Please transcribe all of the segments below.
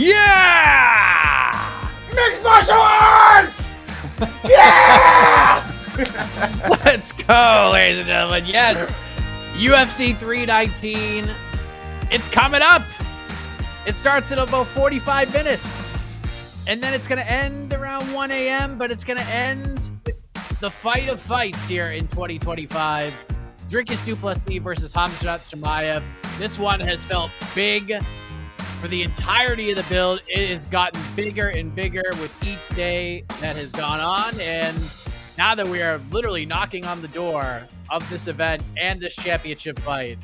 Yeah! Mixed martial arts! Yeah! Let's go, ladies and gentlemen. Yes, UFC 319. It's coming up. It starts in about 45 minutes. And then it's going to end around 1 a.m., but it's going to end with the fight of fights here in 2025. Dricus Plessis versus Khamzat Chimaev. This one has felt big for the entirety of the build. It has gotten bigger and bigger with each day that has gone on. And now that we are literally knocking on the door of this event and this championship fight,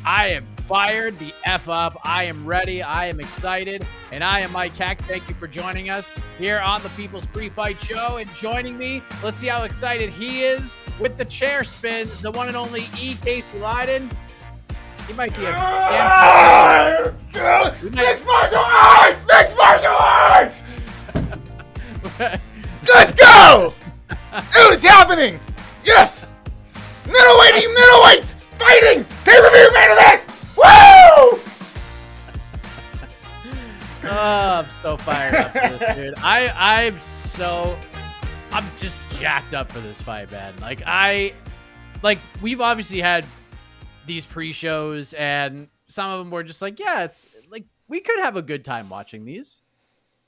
I am fired the F up. I am ready. I am excited. And I am Mike Heck. Thank you for joining us here on the People's Pre-Fight Show. And joining me, let's see how excited he is with the chair spins, the one and only E. Casey Leydon. He might be a Mixed martial arts! Mixed martial arts! Let's go! Dude, it's happening! Yes! Middleweight fighting! Pay-per-view main event! Woo! Oh, I'm so fired up for this, dude. I'm just jacked up for this fight, man. We've obviously had these pre-shows, and some of them were just like, yeah, it's like we could have a good time watching these,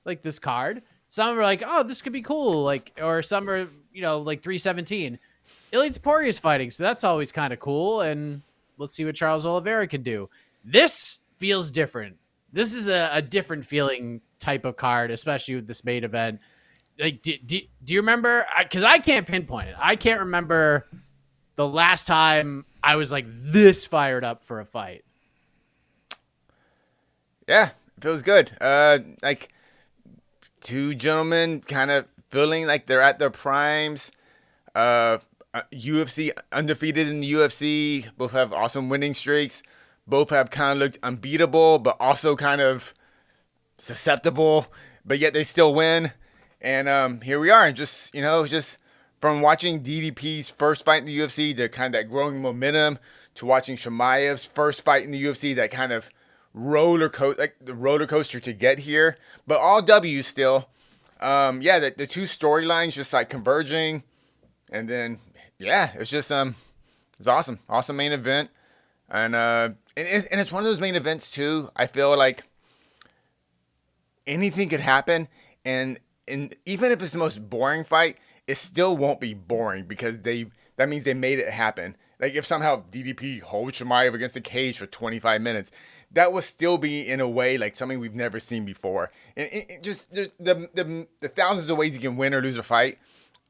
like this card. Some are like, oh, this could be cool, like, or some are, like 317. Ilia Topuria is fighting, so that's always kind of cool. And let's see what Charles Oliveira can do. This feels different. This is a different feeling type of card, especially with this main event. Like, do you remember? Because I can't pinpoint it. I can't remember the last time I was like this fired up for a fight. Yeah, it feels good. Like two gentlemen kind of feeling like they're at their primes. UFC undefeated in the UFC. Both have awesome winning streaks. Both have kind of looked unbeatable, but also kind of susceptible. But yet they still win. And here we are. And just from watching DDP's first fight in the UFC, to kind of that growing momentum, to watching Chimaev's first fight in the UFC, that kind of roller coaster to get here. But all W's still. The two storylines just like converging. And then, yeah, it's just it's awesome. Awesome main event. And it's one of those main events too. I feel like anything could happen, and even if it's the most boring fight, it still won't be boring because that means they made it happen. Like if somehow DDP holds Chimaev against the cage for 25 minutes, that will still be in a way like something we've never seen before. And it just the thousands of ways you can win or lose a fight.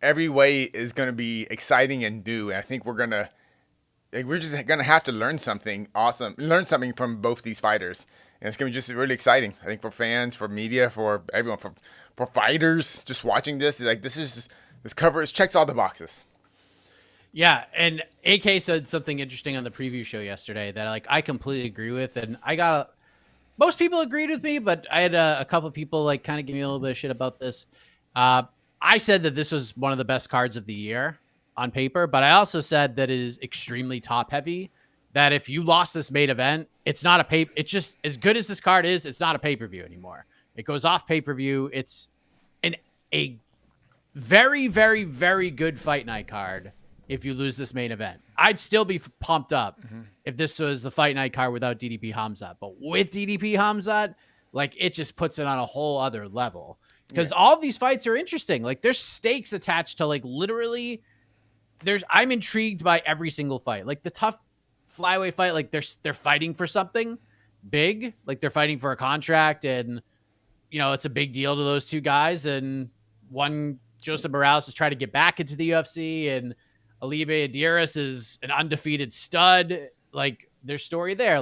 Every way is going to be exciting and new. And I think we're just going to have to learn something awesome, learn something from both these fighters. And it's going to be just really exciting. I think for fans, for media, for everyone, for fighters just watching this, this coverage checks all the boxes. Yeah. And AK said something interesting on the preview show yesterday that I completely agree with. And most people agreed with me, but I had a couple of people kind of give me a little bit of shit about this. I said that this was one of the best cards of the year on paper, but I also said that it is extremely top heavy, that if you lost this main event, it's not it's just as good as this card is. It's not a pay-per-view anymore. It goes off pay-per-view. It's a very, very, very good fight night card. If you lose this main event, I'd still be pumped up if this was the fight night card without DDP Khamzat, but with DDP Khamzat, it just puts it on a whole other level. Because all these fights are interesting. There's stakes attached to literally. I'm intrigued by every single fight. The tough flyweight fight, they're fighting for something big. They're fighting for a contract, and it's a big deal to those two guys. And one, Joseph Morales, is trying to get back into the UFC, and Alibe Adiris is an undefeated stud. Their story there.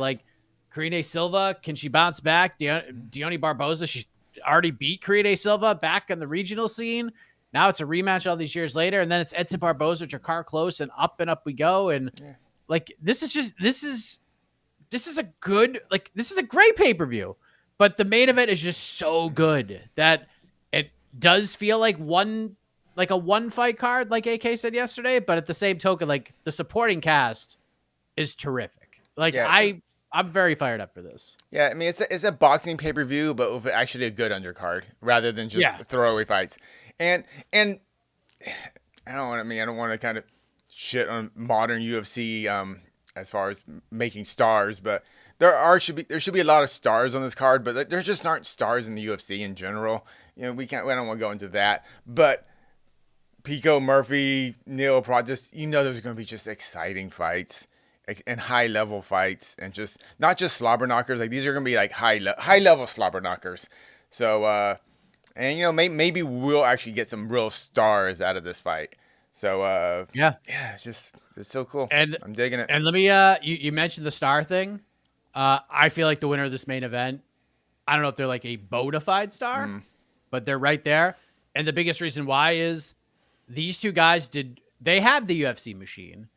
Karine Silva, can she bounce back? Deone Barboza, she already beat Karine Silva back on the regional scene. Now it's a rematch all these years later, and then it's Edson Barboza, Jakar Close, and up we go. And this is a great pay-per-view, but the main event is just so good that it does feel like a one fight card, like AK said yesterday. But at the same token, the supporting cast is terrific. I I'm very fired up for this. Yeah, I mean it's a boxing pay-per-view, but with actually a good undercard rather than just Yeah. throwaway fights. And I don't want to kind of shit on modern UFC as far as making stars, but there should be a lot of stars on this card, but there just aren't stars in the UFC in general. We don't want to go into that, but Pico, Murphy, Neil, there's going to be just exciting fights and high level fights, and just not just slobber knockers. Like these are going to be like high level slobber knockers. So and maybe we'll actually get some real stars out of this fight. So Yeah. it's so cool. And I'm digging it. And let me you mentioned the star thing. I feel like the winner of this main event, I don't know if they're like a bona fide star, but they're right there. And the biggest reason why is these two guys they have the UFC machine,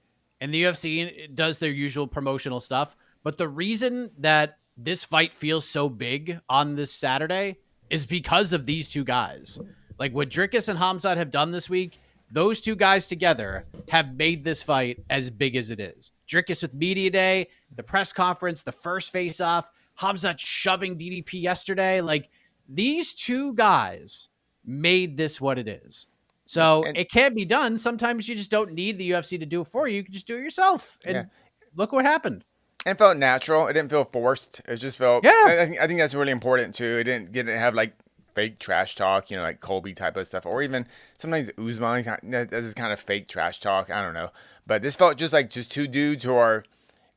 and the UFC does their usual promotional stuff. But the reason that this fight feels so big on this Saturday is because of these two guys. Like what Dricus and Hamzat have done this week, those two guys together have made this fight as big as it is. Dricus with Media Day, the press conference, the first face-off, Hamzat shoving DDP yesterday. Like, these two guys made this what it is. So it can be done. Sometimes you just don't need the UFC to do it for you. You can just do it yourself. And look what happened. It felt natural. It didn't feel forced. It just felt. Yeah. I think that's really important too. It didn't have like fake trash talk, like Colby type of stuff, or even sometimes Usman. This is kind of fake trash talk. I don't know, but this felt just like two dudes who are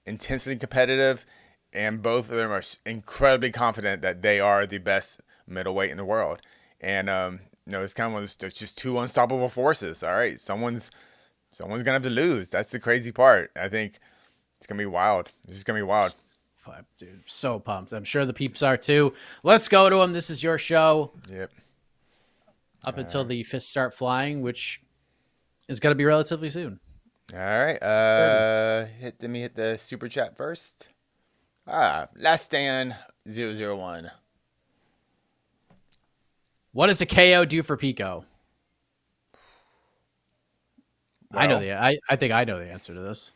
intensely competitive, and both of them are incredibly confident that they are the best middleweight in the world. And it's kind of one of those, just two unstoppable forces. All right, someone's gonna have to lose. That's the crazy part. I think it's gonna be wild. This is gonna be wild. Dude, so pumped. I'm sure the peeps are too. Let's go to them. This is your show. Yep. Up until the fists start flying, which is going to be relatively soon. All right. Let me hit the super chat first. Last Stand 001. What does a KO do for Pico? Well, I think I know the answer to this.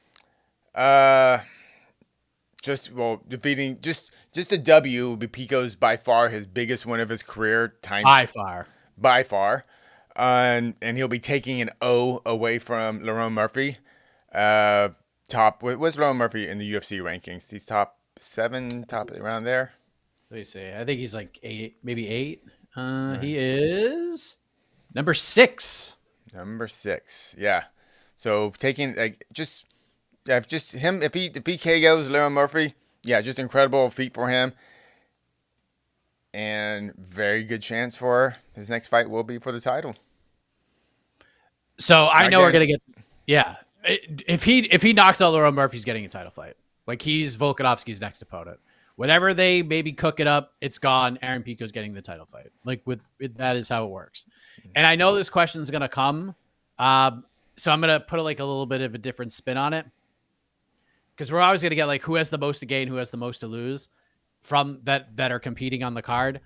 Defeating just a W would be Pico's by far his biggest win of his career. By far. And he'll be taking an O away from Lerone Murphy. What's Lerone Murphy in the UFC rankings? He's top 7, around there. Let me see. I think he's like 8, maybe 8. He is number 6. Number 6. Yeah. So taking just him, if he KOs Lerone Murphy, just incredible feat for him. And very good chance for his next fight will be for the title. So I know we're gonna get, if he knocks out Lerone Murphy, he's getting a title fight. Like he's Volkanovski's next opponent. Whatever they maybe cook it up, it's gone. Aaron Pico's getting the title fight. Like that is how it works. And I know this question is gonna come, so I'm gonna put a little bit of a different spin on it, because we're always gonna get like who has the most to gain, who has the most to lose from that are competing on the card.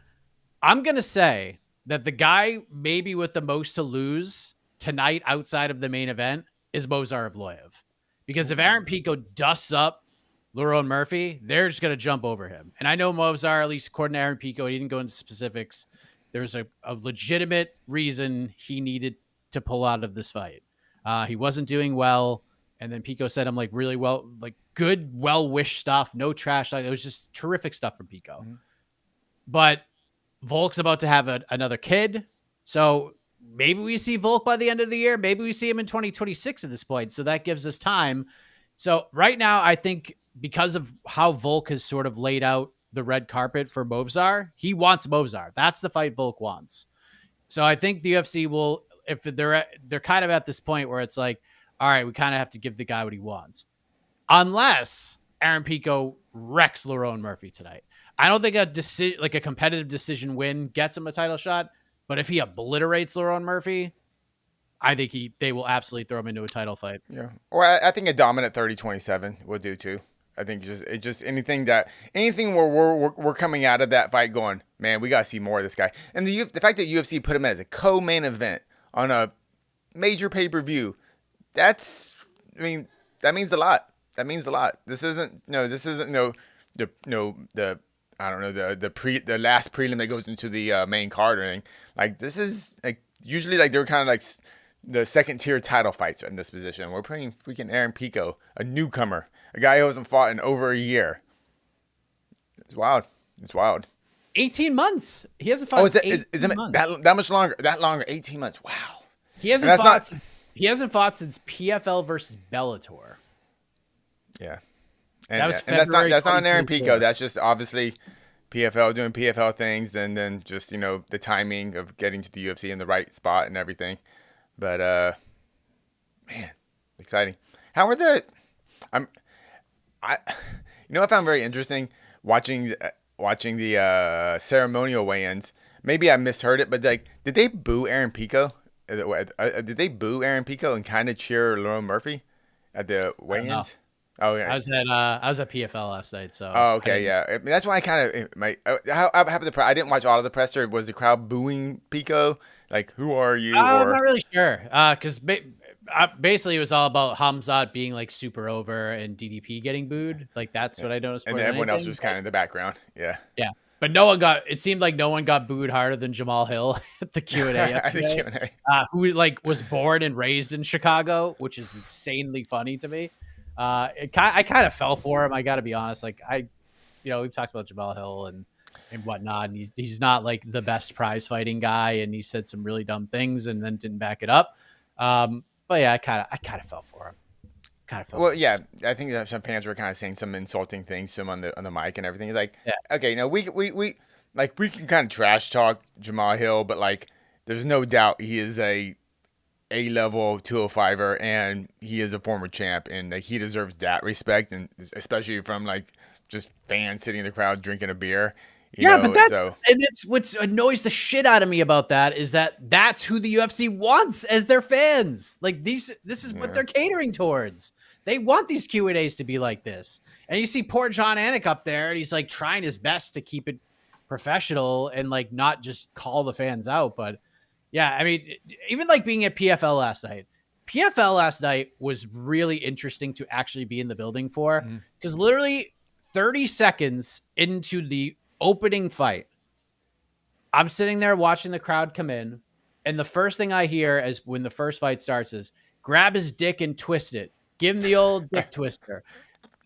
I'm gonna say that the guy maybe with the most to lose tonight outside of the main event is Movsar Evloev. Because if Aaron Pico dusts up Lerone Murphy, they're just going to jump over him. And I know Movsar, at least according to Aaron Pico, he didn't go into specifics. There's a legitimate reason he needed to pull out of this fight. He wasn't doing well. And then Pico said, I'm like really well, like good, well-wished stuff. No trash. Like, it was just terrific stuff from Pico. Mm-hmm. But Volk's about to have another kid. So maybe we see Volk by the end of the year. Maybe we see him in 2026 at this point. So that gives us time. So right now, I think because of how Volk has sort of laid out the red carpet for Movsar, he wants Movsar. That's the fight Volk wants. So I think the UFC will, if they're kind of at this point where it's like, all right, we kind of have to give the guy what he wants. Unless Aaron Pico wrecks Lerone Murphy tonight. I don't think a competitive decision win gets him a title shot. But if he obliterates Lerone Murphy, I think they will absolutely throw him into a title fight. Yeah. Or I think a dominant 30-27 would do too. I think just anything where we're coming out of that fight going, man, we got to see more of this guy. And the fact that UFC put him as a co-main event on a major pay-per-view, that means a lot. That means a lot. This isn't no the I don't know the last prelim that goes into the main card or anything. Like this is like usually like they're kind of like the second tier title fights in this position. We're putting freaking Aaron Pico, a newcomer, a guy who hasn't fought in over a year. It's wild. It's wild. 18 months. He hasn't fought. Oh, is it months. that much longer? That longer? 18 months. Wow. He hasn't fought. He hasn't fought since PFL versus Bellator. Yeah. And that's not Aaron Pico. That's just obviously PFL doing PFL things, and then just the timing of getting to the UFC in the right spot and everything. But man, exciting. How are the? I found very interesting watching the ceremonial weigh-ins. Maybe I misheard it, but like, did they boo Aaron Pico? Did they boo Aaron Pico and kind of cheer Lerone Murphy at the weigh-ins? Oh yeah, I was at PFL last night. So oh okay, yeah. I mean, that's why I kind of how happened. I didn't watch all of the presser. Was the crowd booing Pico? Like, who are you? I'm not really sure. Because basically it was all about Hamzat being like super over and DDP getting booed. Like that's what I noticed. And everyone else was kind of in the background. Yeah. Yeah. But it seemed like no one got booed harder than Jamal Hill at the Q&A. Who like was born and raised in Chicago, which is insanely funny to me. I kind of fell for him. I got to be honest. Like we've talked about Jamal Hill and whatnot. And he's not like the best prize fighting guy. And he said some really dumb things and then didn't back it up. But yeah, I kind of fell for him. Well, yeah, I think that some fans were kind of saying some insulting things to him on the mic and everything. It's like, yeah. Okay, we can kind of trash talk Jamal Hill, but like, there's no doubt he is a level 205er and he is a former champ, and like he deserves that respect, and especially from like just fans sitting in the crowd drinking a beer. And it's what annoys the shit out of me about that is that's who the UFC wants as their fans. Like this is what they're catering towards. They want these Q&As to be like this. And you see poor John Anik up there, and he's like trying his best to keep it professional and like not just call the fans out. But yeah, I mean, even like being at PFL last night was really interesting to actually be in the building for, because literally 30 seconds into the opening fight, I'm sitting there watching the crowd come in, and the first thing I hear as when the first fight starts is grab his dick and twist it. Give him the old dick twister.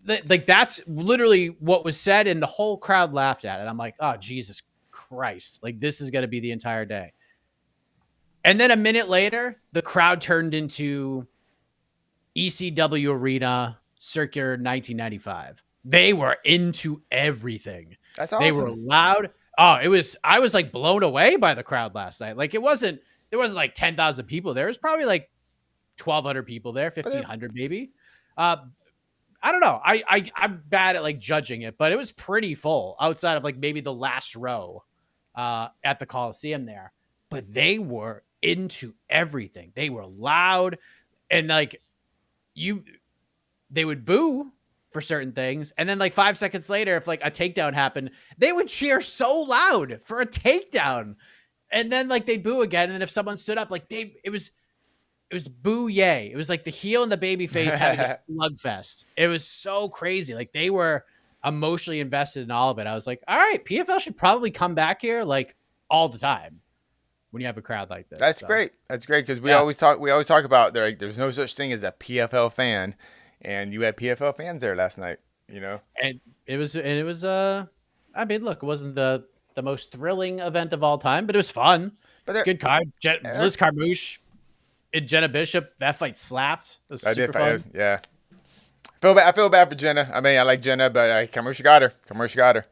Like that's literally what was said, and the whole crowd laughed at it. I'm like, oh, Jesus Christ. Like this is going to be the entire day. And then a minute later, the crowd turned into ECW Arena Circular 1995. They were into everything. That's awesome. They were loud. Oh, I was like blown away by the crowd last night. Like there wasn't like 10,000 people there. It was probably like 1,200 people there, 1,500 maybe. I don't know. I'm bad at like judging it, but it was pretty full outside of like maybe the last row at the Coliseum there. But they were into everything. They were loud, and like they would boo for certain things. And then like 5 seconds later, if like a takedown happened, they would cheer so loud for a takedown. And then like they'd boo again. And then if someone stood up, like it was boo yay. It was like the heel and the baby face having a slugfest. It was so crazy. Like they were emotionally invested in all of it. I was like, all right, PFL should probably come back here like all the time when you have a crowd like this. That's great. That's great, because we always talk about there's no such thing as a PFL fan. And you had PFL fans there last night, And it was I mean, look, it wasn't the most thrilling event of all time, but it was fun. But good card. Liz Carmouche and Jenna Bishop, that fight slapped. It was super fun. Yeah. I feel bad for Jenna. I mean, I like Jenna, but Carmouche got her.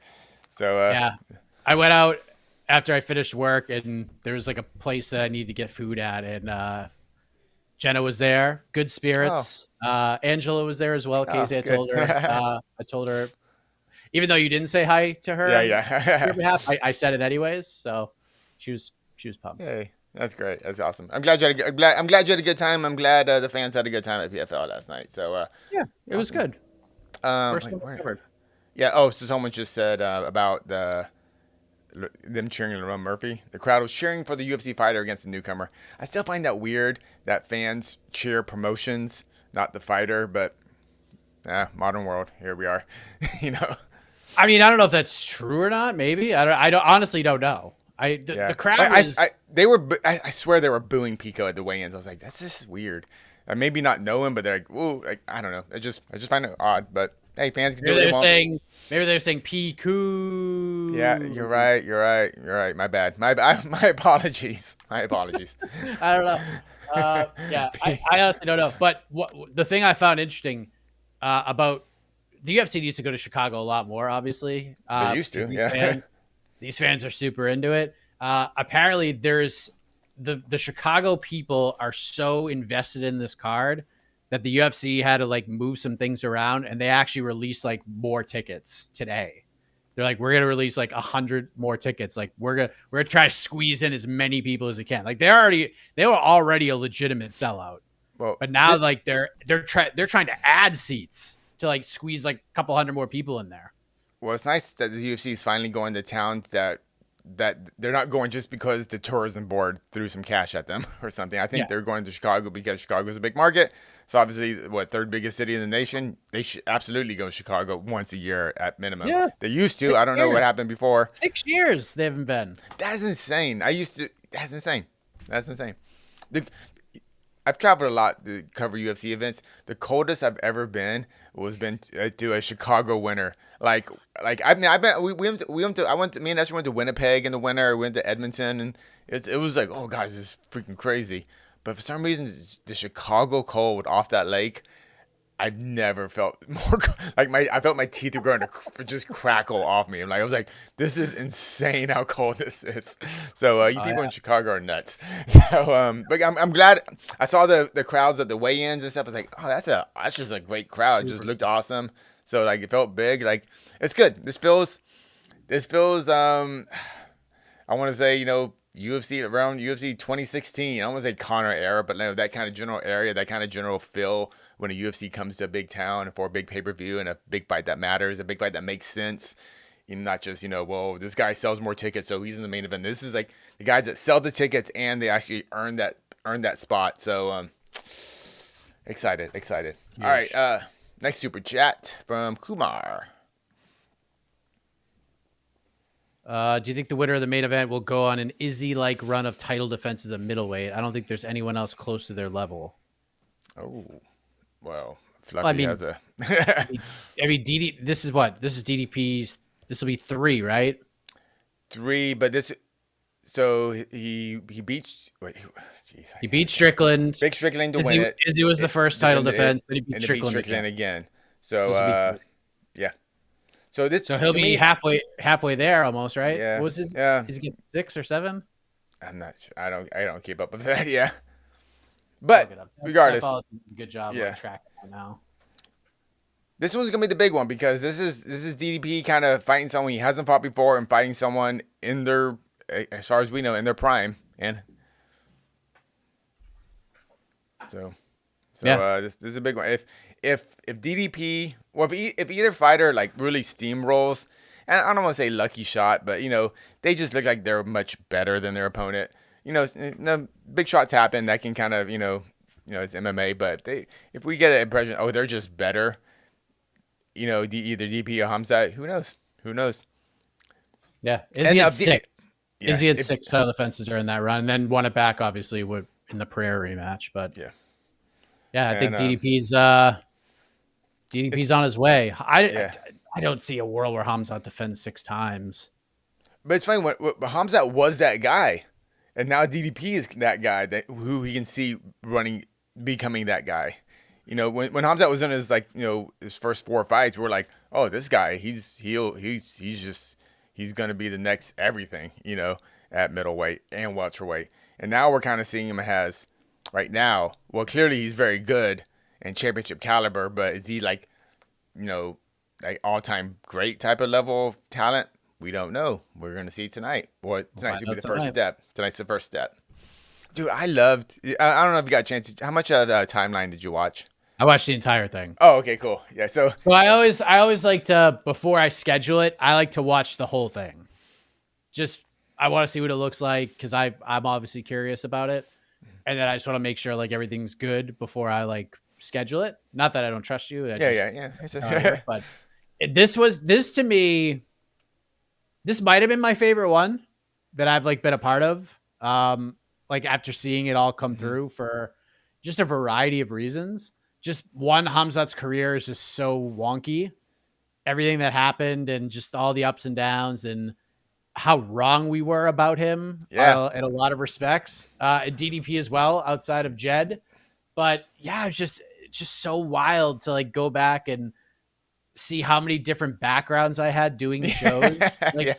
So yeah. I went out after I finished work, and there was like a place that I needed to get food at, and Jenna was there, good spirits. Oh. Angela was there as well. Casey, I told her, even though you didn't say hi to her, I said it anyways. So she was pumped. Hey, that's great. That's awesome. I'm glad you had a good time. I'm glad the fans had a good time at PFL last night. So yeah, it was good. First one covered. Yeah. Oh, so someone just said about them cheering Lerone Murphy. The crowd was cheering for the UFC fighter against the newcomer. I still find that weird that fans cheer promotions, not the fighter, but modern world. Here we are. I mean, I don't know if that's true or not. Maybe I don't honestly don't know. The crowd was. I swear they were booing Pico at the weigh-ins. I was like, that's just weird. Maybe not knowing, but they're like, "Ooh, like, I don't know." I just find it odd. But hey, fans can do what they want. Maybe they're saying Pico. Yeah, you're right. My bad. My apologies. My apologies. I don't know. Yeah, I honestly don't know. But the thing I found interesting about the UFC needs to go to Chicago a lot more. Obviously, They used to. Yeah. These fans are super into it. Apparently, there's the Chicago people are so invested in this card that the UFC had to like move some things around, and they actually released like more tickets today. They're like, we're gonna release like 100 more tickets. Like we're gonna try to squeeze in as many people as we can. Like they were already a legitimate sellout, Well, but now like they're trying to add seats to like squeeze like a couple hundred more people in there. Well, it's nice that the UFC is finally going to towns that they're not going just because the tourism board threw some cash at them or something. I think they're going to Chicago because Chicago's a big market. It's obviously third biggest city in the nation. They should absolutely go to Chicago once a year at minimum. Yeah, They used to. I don't know what happened before. 6 years they haven't been. That's insane. That's insane. That's insane. I've traveled a lot to cover UFC events. The coldest I've ever been was to a Chicago winter. Me and Esther went to Winnipeg in the winter. We went to Edmonton, and it was like, oh guys, this is freaking crazy. But for some reason, the Chicago cold off that lake, I've never felt more I felt my teeth were going to just crackle off me. I was like, this is insane how cold this is. So you people in Chicago are nuts. So but I'm glad I saw the crowds at the weigh-ins and stuff. I was like, oh, that's just a great crowd. It just looked awesome. So like it felt big. Like it's good. This feels I want to say, UFC around UFC 2016. I don't want to say Conor era, but that kind of general area, that kind of general feel when a UFC comes to a big town and for a big pay-per-view and a big fight that matters, a big fight that makes sense. Not just, well, this guy sells more tickets, so he's in the main event. This is like the guys that sell the tickets and they actually earn that spot. So excited. Huge. All right, next super chat from Kumar. Do you think the winner of the main event will go on an Izzy-like run of title defenses at middleweight? I don't think there's anyone else close to their level. Oh, well, Fluffy has a. I mean, this is DDP's. This will be 3, right? 3, but this. So he beats. He beat Strickland. Big Strickland to win it. Izzy was the first title defense, then he beat Strickland again. So yeah. So he'll be halfway there almost, right? Yeah. What was his? Yeah. Is he getting 6 or 7? I'm not sure. I don't keep up with that. Yeah. But regardless, good job on track now. This one's gonna be the big one because this is DDP kind of fighting someone he hasn't fought before and fighting someone in their, as far as we know, in their prime. And this is a big one. If DDP, or if either fighter like really steamrolls, and I don't want to say lucky shot, but they just look like they're much better than their opponent. Big shots happen that can kind of it's MMA, but if we get an impression, oh, they're just better, either DP or Hamzat, who knows? Yeah, Izzy had 6. Izzy had 6 title defenses during that run, and then won it back obviously in the prayer rematch. But I think DDP's on his way. I don't see a world where Hamzat defends 6 times. But it's funny when Hamzat was that guy. And now DDP is that guy who he can see becoming that guy. When Hamzat was in his his first 4 fights, we're like, oh, this guy, he's gonna be the next everything, at middleweight and welterweight. And now we're kind of seeing him as right now. Well, clearly he's very good and championship caliber, but is he like all-time great type of level of talent? We don't know. We're going to see tonight. Tonight's going to be the first step. Tonight's the first step. Dude, I don't know if you got a chance. How much of the timeline did you watch? I watched the entire thing. Oh, okay, cool. Yeah, so I always like to, before I schedule it, I like to watch the whole thing. I want to see what it looks like because I'm obviously curious about it. And then I just want to make sure like everything's good before I like schedule it. Not that I don't trust you. Yeah. But This to me, this might have been my favorite one that I've like been a part of. Like after seeing it all come through for just a variety of reasons. Just one, Hamzat's career is just so wonky. Everything that happened and just all the ups and downs and how wrong we were about him in a lot of respects. And DDP as well, outside of Jed. But yeah, it's just so wild to like go back and see how many different backgrounds I had doing shows. Like,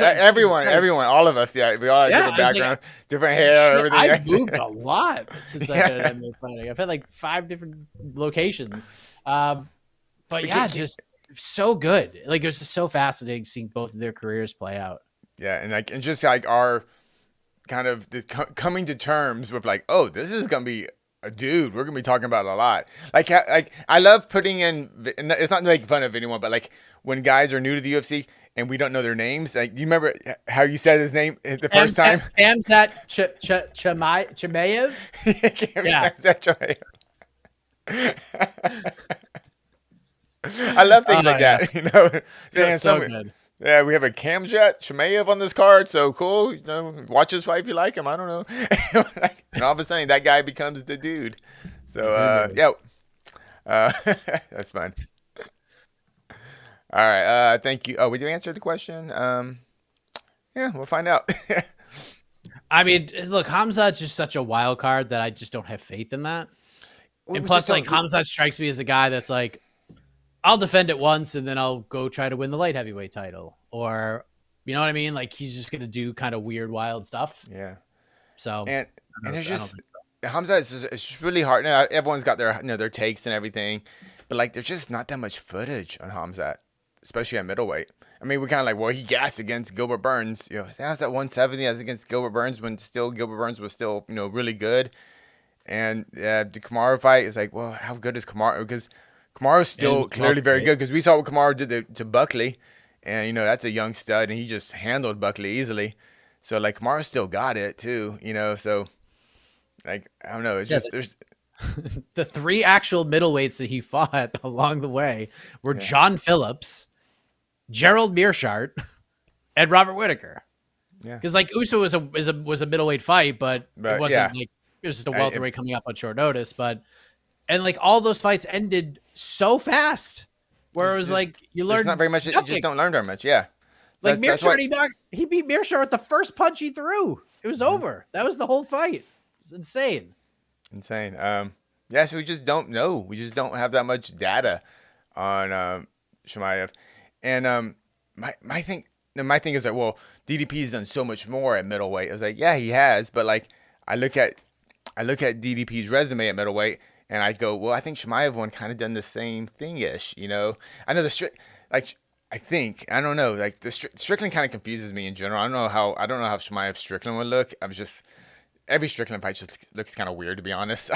everyone, all of us. Yeah, we all have different backgrounds, different hair, everything. I've moved a lot since I've been at MMA Fighting. I've had like 5 different locations. But yeah, just so good. Like it was just so fascinating seeing both of their careers play out. Yeah, and just like our kind of this coming to terms with like, oh, this is gonna be a dude we're gonna be talking about a lot. Like I love putting in. It's not making fun of anyone, but like when guys are new to the UFC and we don't know their names. Like, do you remember how you said his name the first time? Khamzat Chimaev. Chimaev. I love things like that. You know, so good. Yeah, we have a Khamzat Chimaev on this card, so cool. You know, watch his fight if you like him. I don't know. And all of a sudden, that guy becomes the dude. So, that's fun. All right, thank you. Oh, we did answer the question. Yeah, we'll find out. I mean, look, Hamzat's just such a wild card that I just don't have faith in that. And plus, like, Hamzat strikes me as a guy that's like, I'll defend it once and then I'll go try to win the light heavyweight title. Or, you know what I mean? Like, he's just going to do kind of weird, wild stuff. Yeah. So, and it's just, Hamzat it's really hard. Now, everyone's got their, their takes and everything. But, like, there's just not that much footage on Hamzat, especially at middleweight. I mean, we're kind of like, well, he gassed against Gilbert Burns. You know, that was at 170. That was against Gilbert Burns when Gilbert Burns was still, really good. And the Kamaru fight is like, well, how good is Kamaru? Because Kamaru's still clearly very good, because we saw what Kamaru did to Buckley, and that's a young stud, and he just handled Buckley easily. So like Kamaru still got it too, So like I don't know, it's just there's the 3 actual middleweights that he fought along the way were John Phillips, Gerald Mearshart, and Robert Whittaker. Yeah, because like Uso was a middleweight fight, but it wasn't like it was just a welterweight coming up on short notice, but. And like all those fights ended so fast, where it was like you learned not very much. You just don't learn very much. Yeah, like Mearshart, he beat Mearshart with the first punch he threw. It was over. That was the whole fight. It was insane. Yeah, so we just don't know. We just don't have that much data on Chimaev. And my thing is like, well, DDP's done so much more at middleweight. I was like, yeah, he has, but like I look at DDP's resume at middleweight. And I go, well, I think Chimaev one kind of done the same thing-ish, I know I don't know, like the Strickland kind of confuses me in general. I don't know how Chimaev Strickland would look. Every Strickland fight just looks kind of weird, to be honest.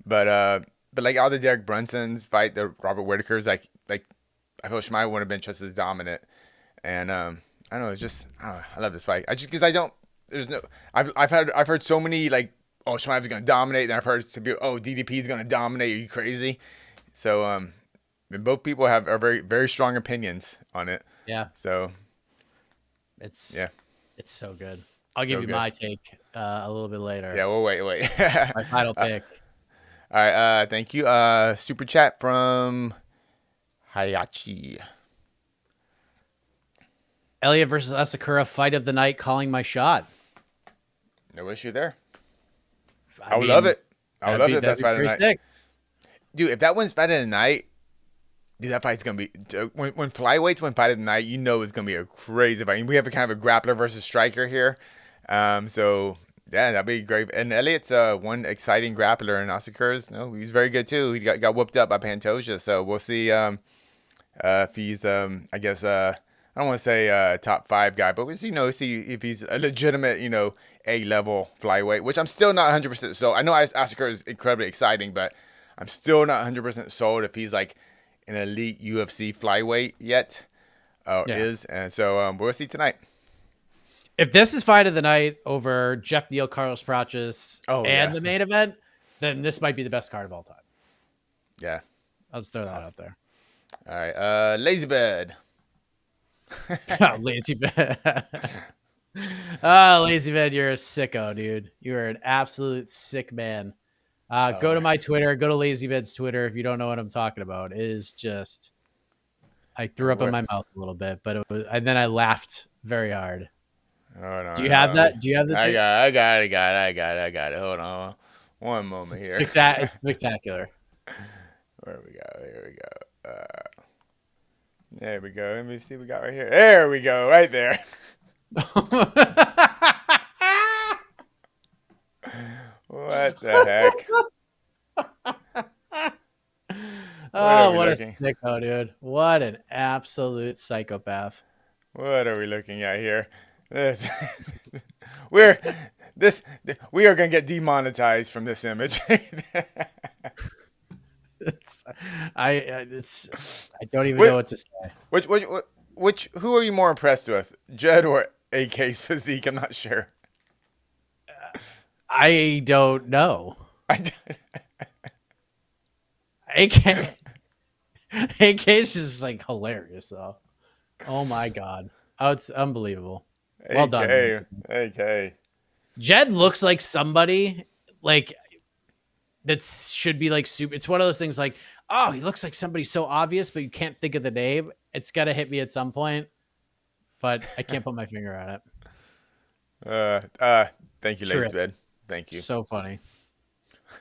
But like all the Derek Brunson's fight, the Robert Whittaker's, like I feel Chimaev would have been just as dominant. And I don't know, it's just I love this fight. I've heard so many like, oh, Chimaev's going to dominate. And I've heard DDP's going to dominate. Are you crazy? So, both people are very, very strong opinions on it. Yeah. So, it's so good. I'll give you my take a little bit later. Yeah, we'll wait. My final pick. All right. Thank you. Super chat from Hayachi. Elliott versus Asakura, fight of the night, calling my shot. No issue there. I would love it. I would love it if that's fight of the night. Sick. Dude, if that one's fight of the night, dude, that fight's going to be... When flyweights win fight of the night, it's going to be a crazy fight. We have a kind of a grappler versus striker here. So, yeah, that'd be great. And Elliott's one exciting grappler, and Asakura's, he's very good too. He got whooped up by Pantoja. So we'll see if he's, I guess... I don't want to say top 5 guy, but we'll see if he's a legitimate, A-level flyweight, which I'm still not 100% sold. I know Asakura is incredibly exciting, but I'm still not 100% sold if he's like an elite UFC flyweight yet. And so we'll see tonight. If this is fight of the night over Jeff Neal, Carlos Praches, the main event, then this might be the best card of all time. Yeah. I'll just throw that out there. All right. Lazy bed. Lazy bed. Oh, lazy bed, you're a sicko, dude. You are an absolute sick man. Go to my Twitter. Go to Lazybed's Twitter if you don't know what I'm talking about. It is just, I threw up in my mouth a little bit, but it was, and then I laughed very hard. Do you have that? Do you have the tweet? I got it. Hold on. One moment here. It's spectacular. Where we go? Here we go. There we go. Let me see what we got right here. There we go. Right there. What the heck? Oh, what a sicko, dude. What an absolute psychopath. What are we looking at here? We are going to get demonetized from this image. I don't even know what to say. Who are you more impressed with? Jed or AK's physique? I'm not sure. I don't know. AK is just like hilarious though. Oh my god. Oh, it's unbelievable. Well done. AK. Jed looks like somebody like that should be like super. It's one of those things like, oh, he looks like somebody so obvious, but you can't think of the name. It's got to hit me at some point, but I can't put my finger on it. Thank you, Lazy. Thank you. So funny.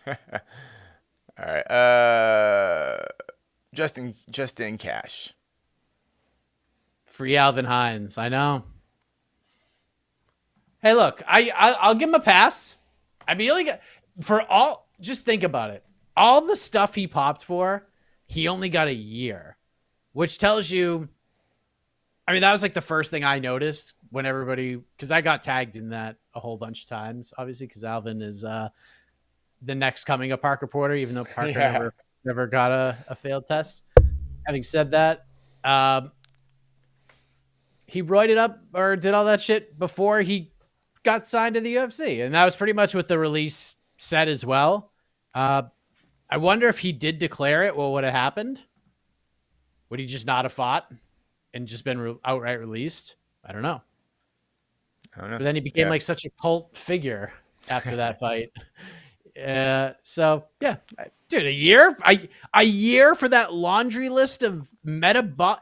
All right. Justin Cash. Free Alvin Hines. I know. Hey, look, I'll give him a pass. I mean, just think about it. All the stuff he popped for, he only got a year, which tells you, I mean, that was like the first thing I noticed when everybody, because I got tagged in that a whole bunch of times, obviously, because Alvin is the next coming of Parker Porter, even though Parker never got a failed test. Having said that, he roided up or did all that shit before he got signed to the UFC. And that was pretty much what the release said as well. I wonder if he did declare it, what would have happened? Would he just not have fought and just been outright released? I don't know. But then he became like such a cult figure after that fight. So yeah, dude, a year for that laundry list of anabolic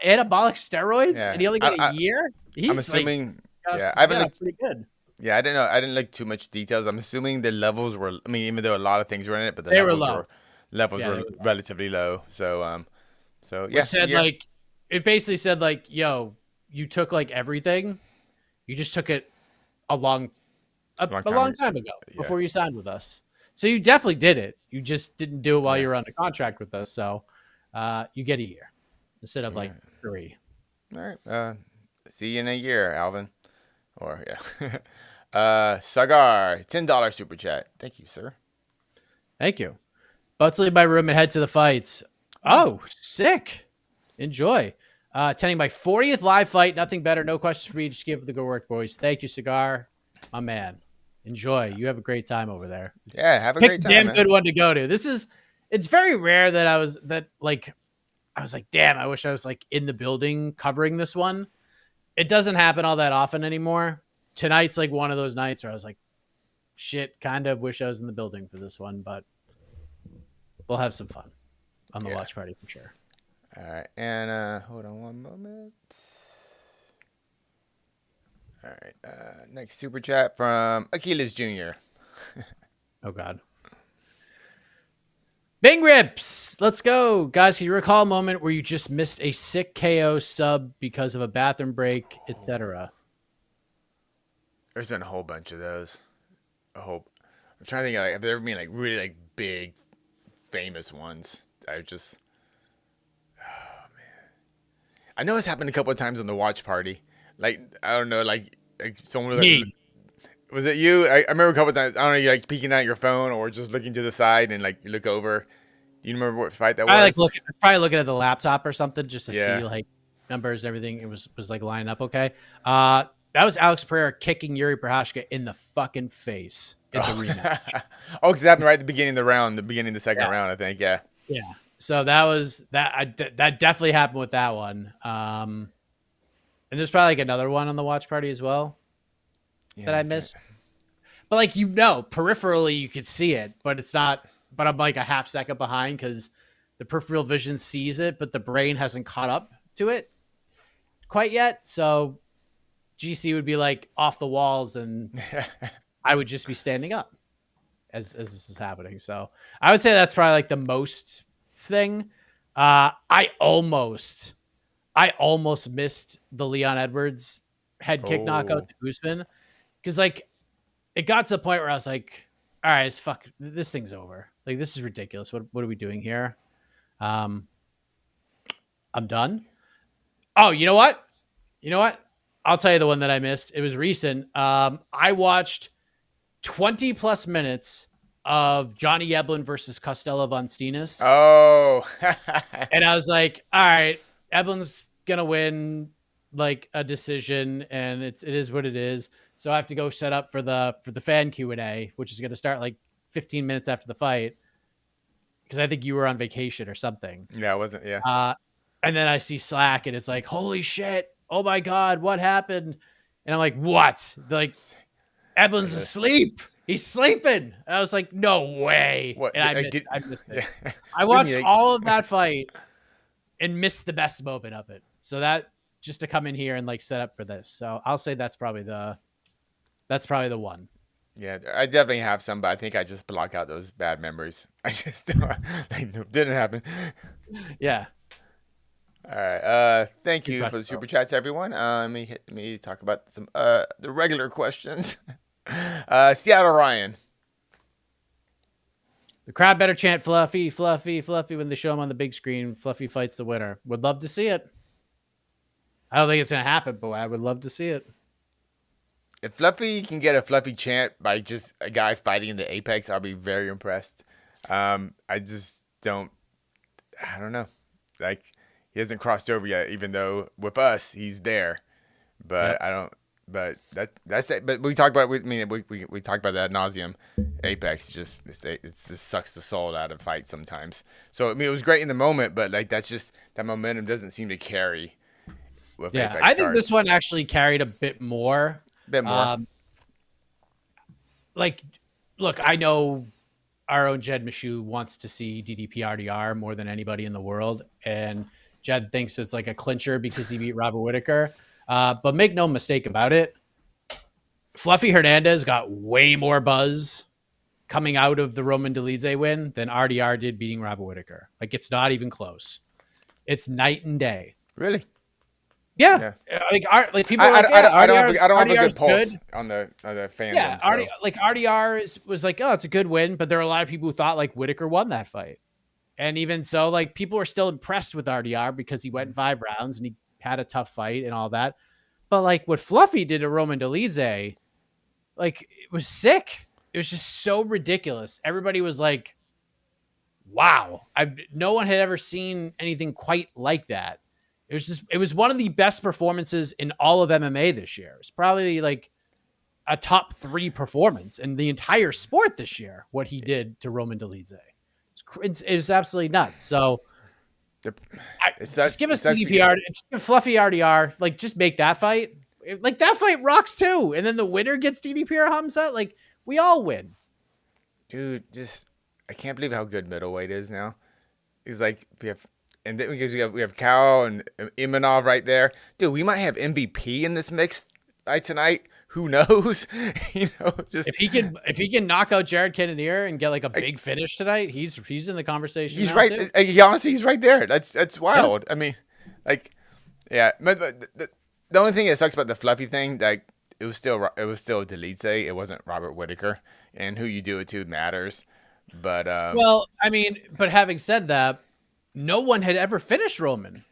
steroids, and he only got a year. I'm assuming, I've been pretty good. Yeah, I didn't know. I didn't look too much details. I'm assuming the levels were. I mean, even though a lot of things were in it, but the levels were relatively low. So, yeah. It said it basically said like, yo, you took like everything, you just took it a long time ago before you signed with us. So you definitely did it. You just didn't do it while you were under contract with us. So, you get a year instead of like 3. All right. See you in a year, Alvin. Or Sagar, $10 super chat. Thank you, sir. Thank you. Let's leave my room and head to the fights. Oh, sick. Enjoy. Attending my 40th live fight. Nothing better. No questions for me. Just give it the good work, boys. Thank you, Cigar. My man. Enjoy. You have a great time over there. Have a great time. Damn good one to go to. It's very rare that I was like, damn, I wish I was like in the building covering this one. It doesn't happen all that often anymore. Tonight's like one of those nights where I was like, shit, kind of wish I was in the building for this one, but we'll have some fun on the watch party for sure. All right. And hold on one moment. All right. Next super chat from Achilles Jr. Oh, God. Bing Rips, let's go. Guys, can you recall a moment where you just missed a sick KO sub because of a bathroom break, etc.? There's been a whole bunch of those. I'm trying to think have there ever been like really like big, famous ones? Oh, man. I know it's happened a couple of times on the watch party. Like, I don't know, like someone was it you? I remember a couple of times. I don't know, you're like peeking at your phone or just looking to the side and like you look over. Do you remember what fight that was? I was probably looking at the laptop or something just to see like numbers and everything. It was like lining up okay. That was Alex Pereira kicking Yuri Prochazka in the fucking face in the rematch. Because it happened right at the beginning of the round, the beginning of the second round, I think. Yeah. Yeah. So that was that. That definitely happened with that one. And there's probably like another one on the watch party as well that Yeah, I I can't. missed. But like peripherally you could see it, but it's not. But I'm like a half second behind because the peripheral vision sees it, but the brain hasn't caught up to it quite yet. So GC would be like off the walls, and I would just be standing up as this is happening. So I would say that's probably like the most thing. I almost missed the Leon Edwards head kick knockout Oh, to Usman because like it got to the point where I was like, all right, it's fuck, this thing's over. Like this is ridiculous. What are we doing here? Um, I'm done. Oh, you know what? You know what? I'll tell you the one that I missed. It was recent. I watched 20 plus minutes of Johnny Eblin versus Costello von Steenis. oh, And I was like, all right, Eblin's gonna win like a decision, and it is what it is. So I have to go set up for the fan Q&A, which is gonna start like 15 minutes after the fight because I think you were on vacation or something. yeah, it wasn't. Yeah, Uh, and then I see Slack, and it's like, holy shit! Oh my god, what happened? And I'm like, what? They're like, Eblin's asleep. He's sleeping. And I was like, no way. what? And I Did, missed it. yeah. I Didn't watched you, all of that fight and missed the best moment of it. So that just to come in here and like set up for this. So I'll say that's probably the one. yeah, I definitely have some, but I think I just block out those bad memories. I just don't, like, no, didn't happen. Yeah. All right. Thank Good you for question, the super bro. chats, everyone. Let me talk about some the regular questions. Seattle Ryan. The crowd better chant Fluffy, Fluffy, Fluffy when they show him on the big screen. Fluffy fights the winner. Would love to see it. I don't think it's going to happen, but I would love to see it. If Fluffy can get a Fluffy chant by just a guy fighting in the Apex, I'll be very impressed. I just don't. I don't know. Like he hasn't crossed over yet, even though with us he's there. But Yep. I don't. But that's it. But we talk about. We talk about that ad nauseum. Apex it just sucks the soul out of fights sometimes. So I mean, it was great in the moment, but like that's just that momentum doesn't seem to carry with Yeah. Apex I think this cards. one actually carried a bit more. A bit more. Like, look, I know our own Jed Mishu wants to see DDP more than anybody in the world. And Jed thinks it's like a clincher because he beat Robert Whitaker. But make no mistake about it. Fluffy Hernandez got way more buzz coming out of the Roman Dolidze win than RDR did beating Robert Whitaker. Like, it's not even close. It's night and day. Really? Yeah. Like people are like, I don't have a RDR's good pulse good. on the fandom. Yeah, So. RDR was like, oh, it's a good win, but there are a lot of people who thought like Whitaker won that fight, and even so, like people were still impressed with RDR because he went in 5 rounds and he had a tough fight and all that. But like what Fluffy did to Roman Dolidze, like it was sick. It was just so ridiculous. Everybody was like, "Wow, no one had ever seen anything quite like that." It was one of the best performances in all of MMA this year. It's probably like a top 3 performance in the entire sport this year. What he did to Roman Dolidze, it's absolutely nuts. So just give us DDPR, just give Fluffy RDR, like just make that fight. Like that fight rocks too, and then the winner gets DDPR Hamza. Like we all win. Dude, just I can't believe how good middleweight is now. He's like and then because we have Cal and Imanov right there. Dude, we might have MVP in this mix tonight. Who knows? Just If he can knock out Jared Cannonier and get like a big finish tonight, he's in the conversation. He's right. Honestly, he's right there. That's wild. Yeah. I mean, like, yeah. But the only thing that sucks about the Fluffy thing, like, it was still Dolidze. It wasn't Robert Whitaker, and who you do it to matters. But well, I mean, but having said that, no one had ever finished Roman.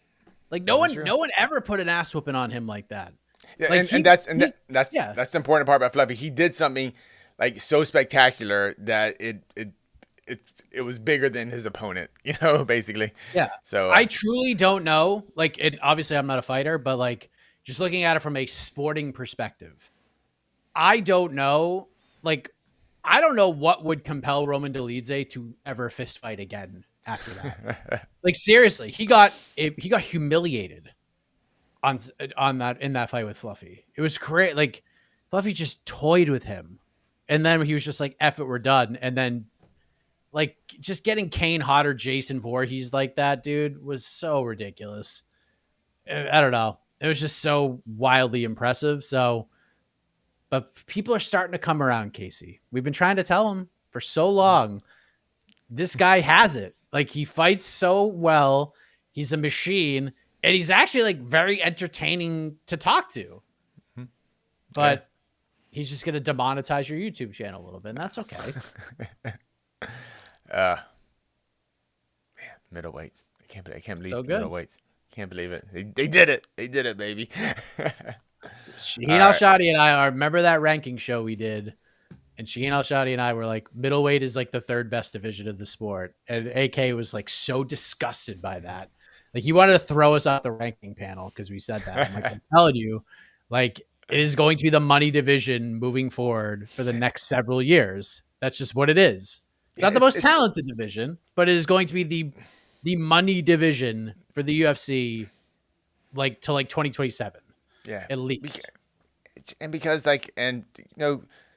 Like no one ever put an ass whooping on him like that. Yeah, like that's the important part about Fluffy. He did something like so spectacular that it was bigger than his opponent, basically. Yeah. So I truly don't know. Like, obviously I'm not a fighter, but like just looking at it from a sporting perspective, I don't know. Like, I don't know what would compel Roman Dolidze to ever fist fight again after that. Like seriously, he got humiliated on that in that fight with Fluffy. It was great. Like Fluffy just toyed with him, and then he was just like, "F it, we're done." And then like just getting Kane Hodder, Jason Voorhees like that, dude, was so ridiculous. I don't know. It was just so wildly impressive. So, but people are starting to come around, Casey. We've been trying to tell him for so long. This guy has it. Like he fights so well. He's a machine, and he's actually like very entertaining to talk to. But he's just going to demonetize your YouTube channel a little bit, and that's okay. Man, middleweights. I can't believe So good. middleweights. Can't believe it. They did it. They did it, baby. Shaheen Al-Shadi and I remember that ranking show we did, and Shaheen Al-Shadi and I were like, middleweight is like the third best division of the sport, and AK was like so disgusted by that. Like he wanted to throw us off the ranking panel because we said that. I'm like, I'm telling you, like it is going to be the money division moving forward for the next several years. That's just what it is. It's not the most talented division, but it is going to be the money division for the UFC, like to like 2027. Yeah, at least. And because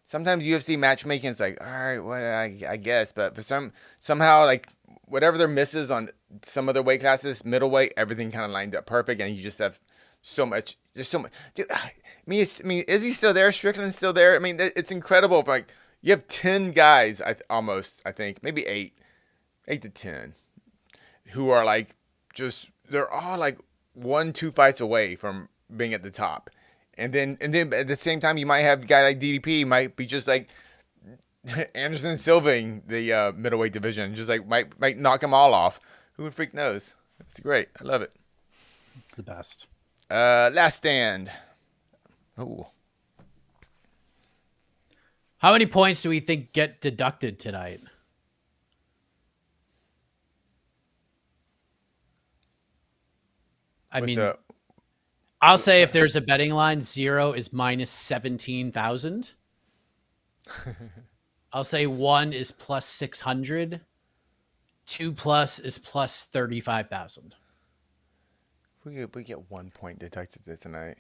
sometimes UFC matchmaking is like, all right, what I guess, but for somehow like whatever their misses on some other weight classes, middleweight, everything kind of lined up perfect, and you just have so much. There's so much. Dude, I mean, is he still there? Strickland's still there. I mean, it's incredible. Like you have 10 guys, I think maybe 8 to 10, who are like they're all like 1-2 fights away from being at the top. And then at the same time, you might have a guy like DDP might be just like Anderson Silving the middleweight division, just like might knock them all off. Who freak knows? It's great. I love it. It's the best. Last stand. Oh, how many points do we think get deducted tonight? I'll say if there's a betting line, 0 is minus 17,000. I'll say 1 is plus 600. 2 plus is plus 35,000. We get 1 point deducted tonight.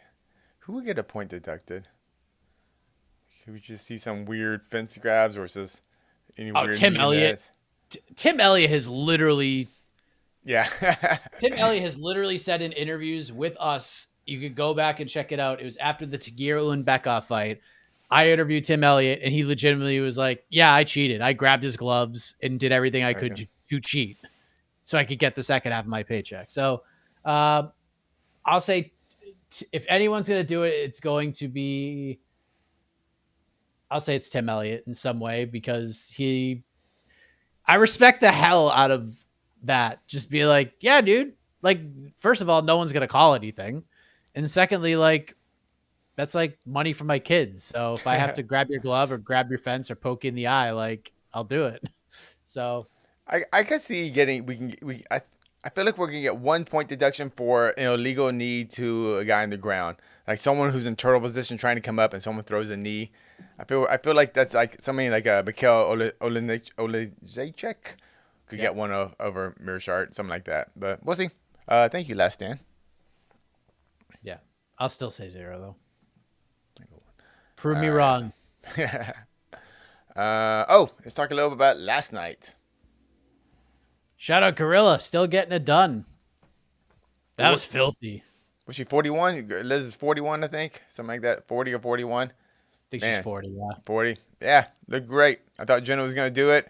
Who would get a point deducted? Should we just see some weird fence grabs or is this any weird? Tim Elliott. Tim Elliott has literally. Yeah. Tim Elliott has literally said in interviews with us, you could go back and check it out. It was after the Tagiro and Bekoff fight. I interviewed Tim Elliott, and he legitimately was like, yeah, I cheated. I grabbed his gloves and did everything I could to cheat so I could get the second half of my paycheck. So I'll say if anyone's going to do it, it's going to be – I'll say it's Tim Elliott in some way because I respect the hell out of that. Just be like, yeah, dude. Like, first of all, no one's going to call anything. And secondly, like, that's like money for my kids. So if I have to grab your glove or grab your fence or poke you in the eye, like, I'll do it. So I could see I feel like we're gonna get 1 point deduction for legal knee to a guy on the ground, like someone who's in turtle position trying to come up and someone throws a knee. I feel like that's like something like a Mikhail Olejniczak could get one over Mearshart, something like that. But we'll see. Thank you, Last Stand. Yeah, I'll still say 0 though. Prove me wrong. Let's talk a little bit about last night. Shout out Gorilla, still getting it done. That was filthy. Was she 41? Liz is 41, I think. Something like that. 40 or 41. I think she's 40, yeah. 40. Yeah, looked great. I thought Jenna was going to do it.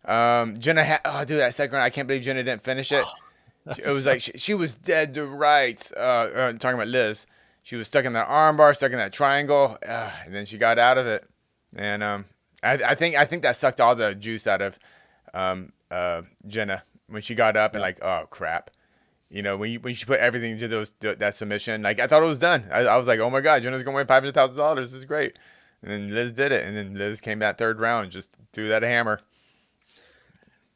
Jenna dude, that second round, I can't believe Jenna didn't finish it. It was like she was dead to rights. Talking about Liz. She was stuck in that armbar, stuck in that triangle, and then she got out of it. And I think that sucked all the juice out of Jenna when she got up and like, oh crap, when she put everything into that submission. Like I thought it was done. I was like, oh my god, Jenna's gonna win $500,000. This is great. And then Liz did it, and then Liz came that third round and just threw that hammer.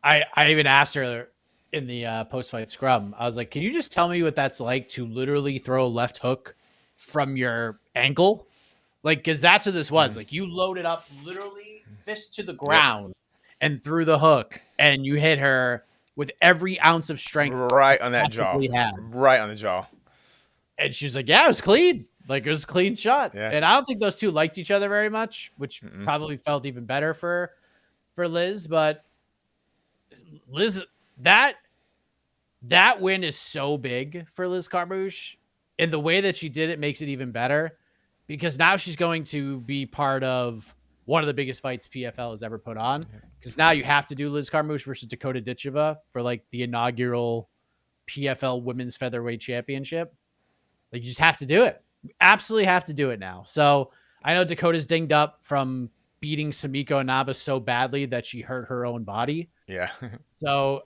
I even asked her in the post-fight scrum. I was like, can you just tell me what that's like to literally throw a left hook from your ankle? Like, because that's what this was. Like, you loaded up literally fist to the ground and threw the hook, and you hit her with every ounce of strength Right on that jaw. possibly had. Right on the jaw. And she's like, yeah, it was clean. Like, it was a clean shot. Yeah. And I don't think those two liked each other very much, which Mm-mm. probably felt even better for Liz. But Liz, that win is so big for Liz Carmouche. And the way that she did it makes it even better, because now she's going to be part of one of the biggest fights PFL has ever put on. Because now you have to do Liz Carmouche versus Dakota Ditcheva for like the inaugural PFL Women's Featherweight Championship. Like, you just have to do it. You absolutely have to do it now. So I know Dakota's dinged up from beating Samiko Inaba so badly that she hurt her own body. Yeah. So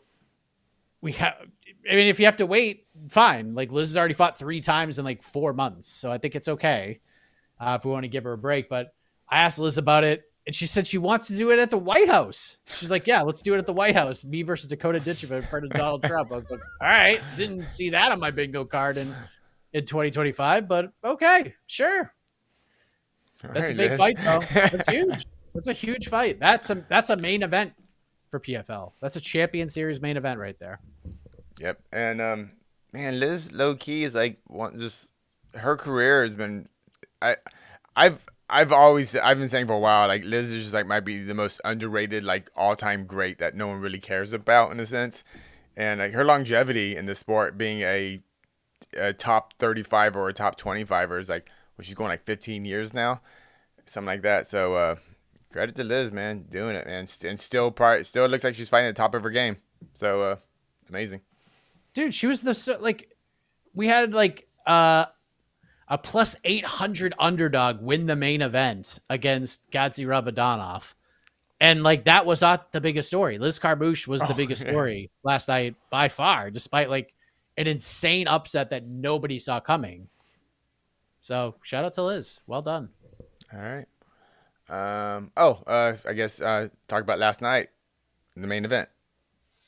if you have to wait, fine. Like, Liz has already fought 3 times in like 4 months. So I think it's okay if we want to give her a break. But I asked Liz about it, and she said she wants to do it at the White House. She's like, yeah, let's do it at the White House. Me versus Dakota Ditcheva in front of Donald Trump. I was like, all right. Didn't see that on my bingo card in 2025, but okay, sure. That's a big fight, though. That's huge. That's a huge fight. That's a main event for PFL. That's a Champion Series main event right there. Yep. And man, Liz low key is like just her career has been. I've been saying for a while, like, Liz is just like might be the most underrated, like, all-time great that no one really cares about in a sense. And like her longevity in the sport, being a top 35 or a top 25er, is like, well, she's going like 15 years now, something like that. So credit to Liz, man, doing it, man, and still looks like she's fighting at the top of her game. So amazing, dude. She was we had like a plus 800 underdog win the main event against Godzi Rabadanov. And like, that was not the biggest story. Liz Carmouche was the biggest story last night by far, despite like an insane upset that nobody saw coming. So shout out to Liz. Well done. All right. I guess talk about last night, the main event.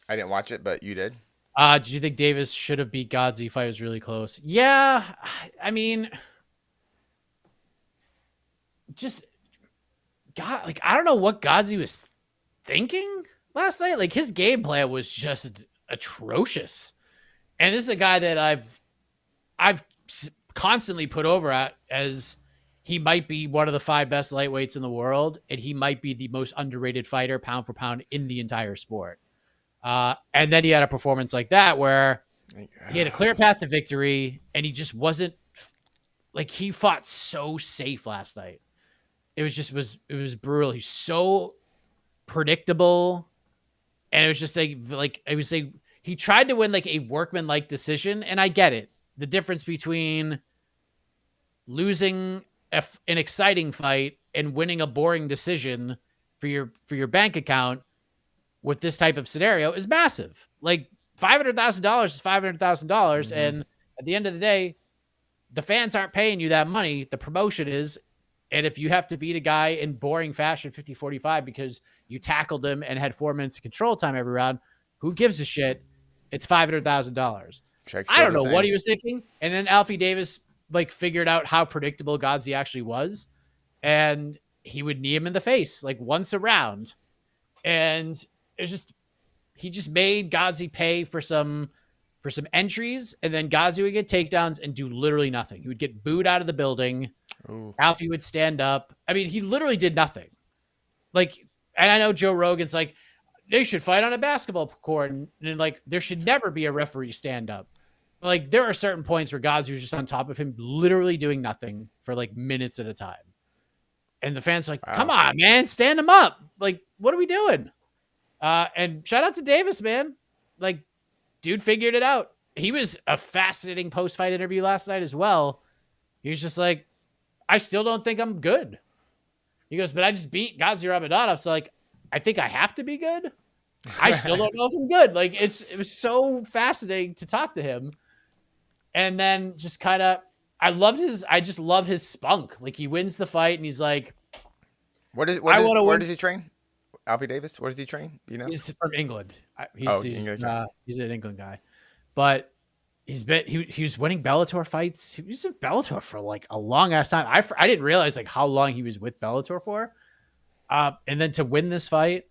I didn't watch it, but you did. Do you think Davis should have beat Godzi? Fight was really close. Yeah, I mean, just God, like, I don't know what Godzi was thinking last night. Like, his game plan was just atrocious. And this is a guy that I've constantly put over at as he might be one of the 5 best lightweights in the world, and he might be the most underrated fighter pound for pound in the entire sport. And then he had a performance like that where he had a clear path to victory, and he just wasn't like, he fought so safe last night. It was brutal. He's so predictable, and it was just like I was saying, he tried to win like a workman-like decision, and I get it. The difference between losing an exciting fight and winning a boring decision for your bank account with this type of scenario is massive. Like, $500,000 is $500,000, and at the end of the day, the fans aren't paying you that money. The promotion is, and if you have to beat a guy in boring fashion 50-45 because you tackled him and had 4 minutes of control time every round, who gives a shit? It's $500,000. I don't know what he was thinking. And then Alfie Davis like figured out how predictable Godzi actually was, and he would knee him in the face like once a round, and it's just, he just made Godzi pay for some entries, and then Godzi would get takedowns and do literally nothing. He would get booed out of the building. Ooh. Alfie would stand up. I mean, he literally did nothing. Like, and I know Joe Rogan's like, they should fight on a basketball court, and like, there should never be a referee stand up. Like, there are certain points where Godzi was just on top of him, literally doing nothing for like minutes at a time. And the fans are like, come on, man, stand him up. Like, what are we doing? And shout out to Davis, man. Like, dude figured it out. He was a fascinating post-fight interview last night as well. He was just like, I still don't think I'm good. He goes, but I just beat Godzi Rabadanov, so like, I think I have to be good. I still don't know if I'm good. Like, it was so fascinating to talk to him. And then just kind of, I just love his spunk. Like, he wins the fight and he's like, where does he train? Alfie Davis? Where does he train? You know, he's from England. He's an England guy, but he was winning Bellator fights. He was in Bellator for like a long ass time. I didn't realize like how long he was with Bellator for. And then to win this fight,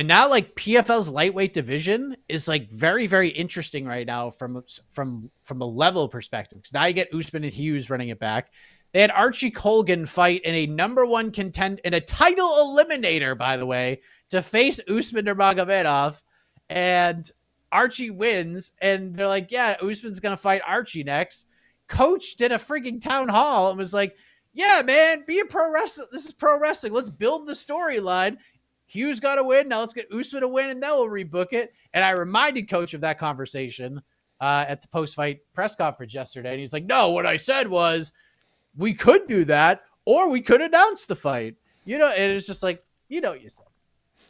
And now like PFL's lightweight division is like very, very interesting right now from a level perspective. Because now you get Usman and Hughes running it back. They had Archie Colgan fight in a number one contend in a title eliminator, by the way, to face Usman Nurmagomedov, and Archie wins. And they're like, yeah, Usman's gonna fight Archie next. Coach did a freaking town hall and was like, yeah, man, be a pro wrestler. This is pro wrestling. Let's build the storyline. Hughes got a win. Now let's get Usman a win, and then we'll rebook it. And I reminded Coach of that conversation at the post-fight press conference yesterday. And he's like, no, what I said was we could do that, or we could announce the fight. And it's just like, what you said.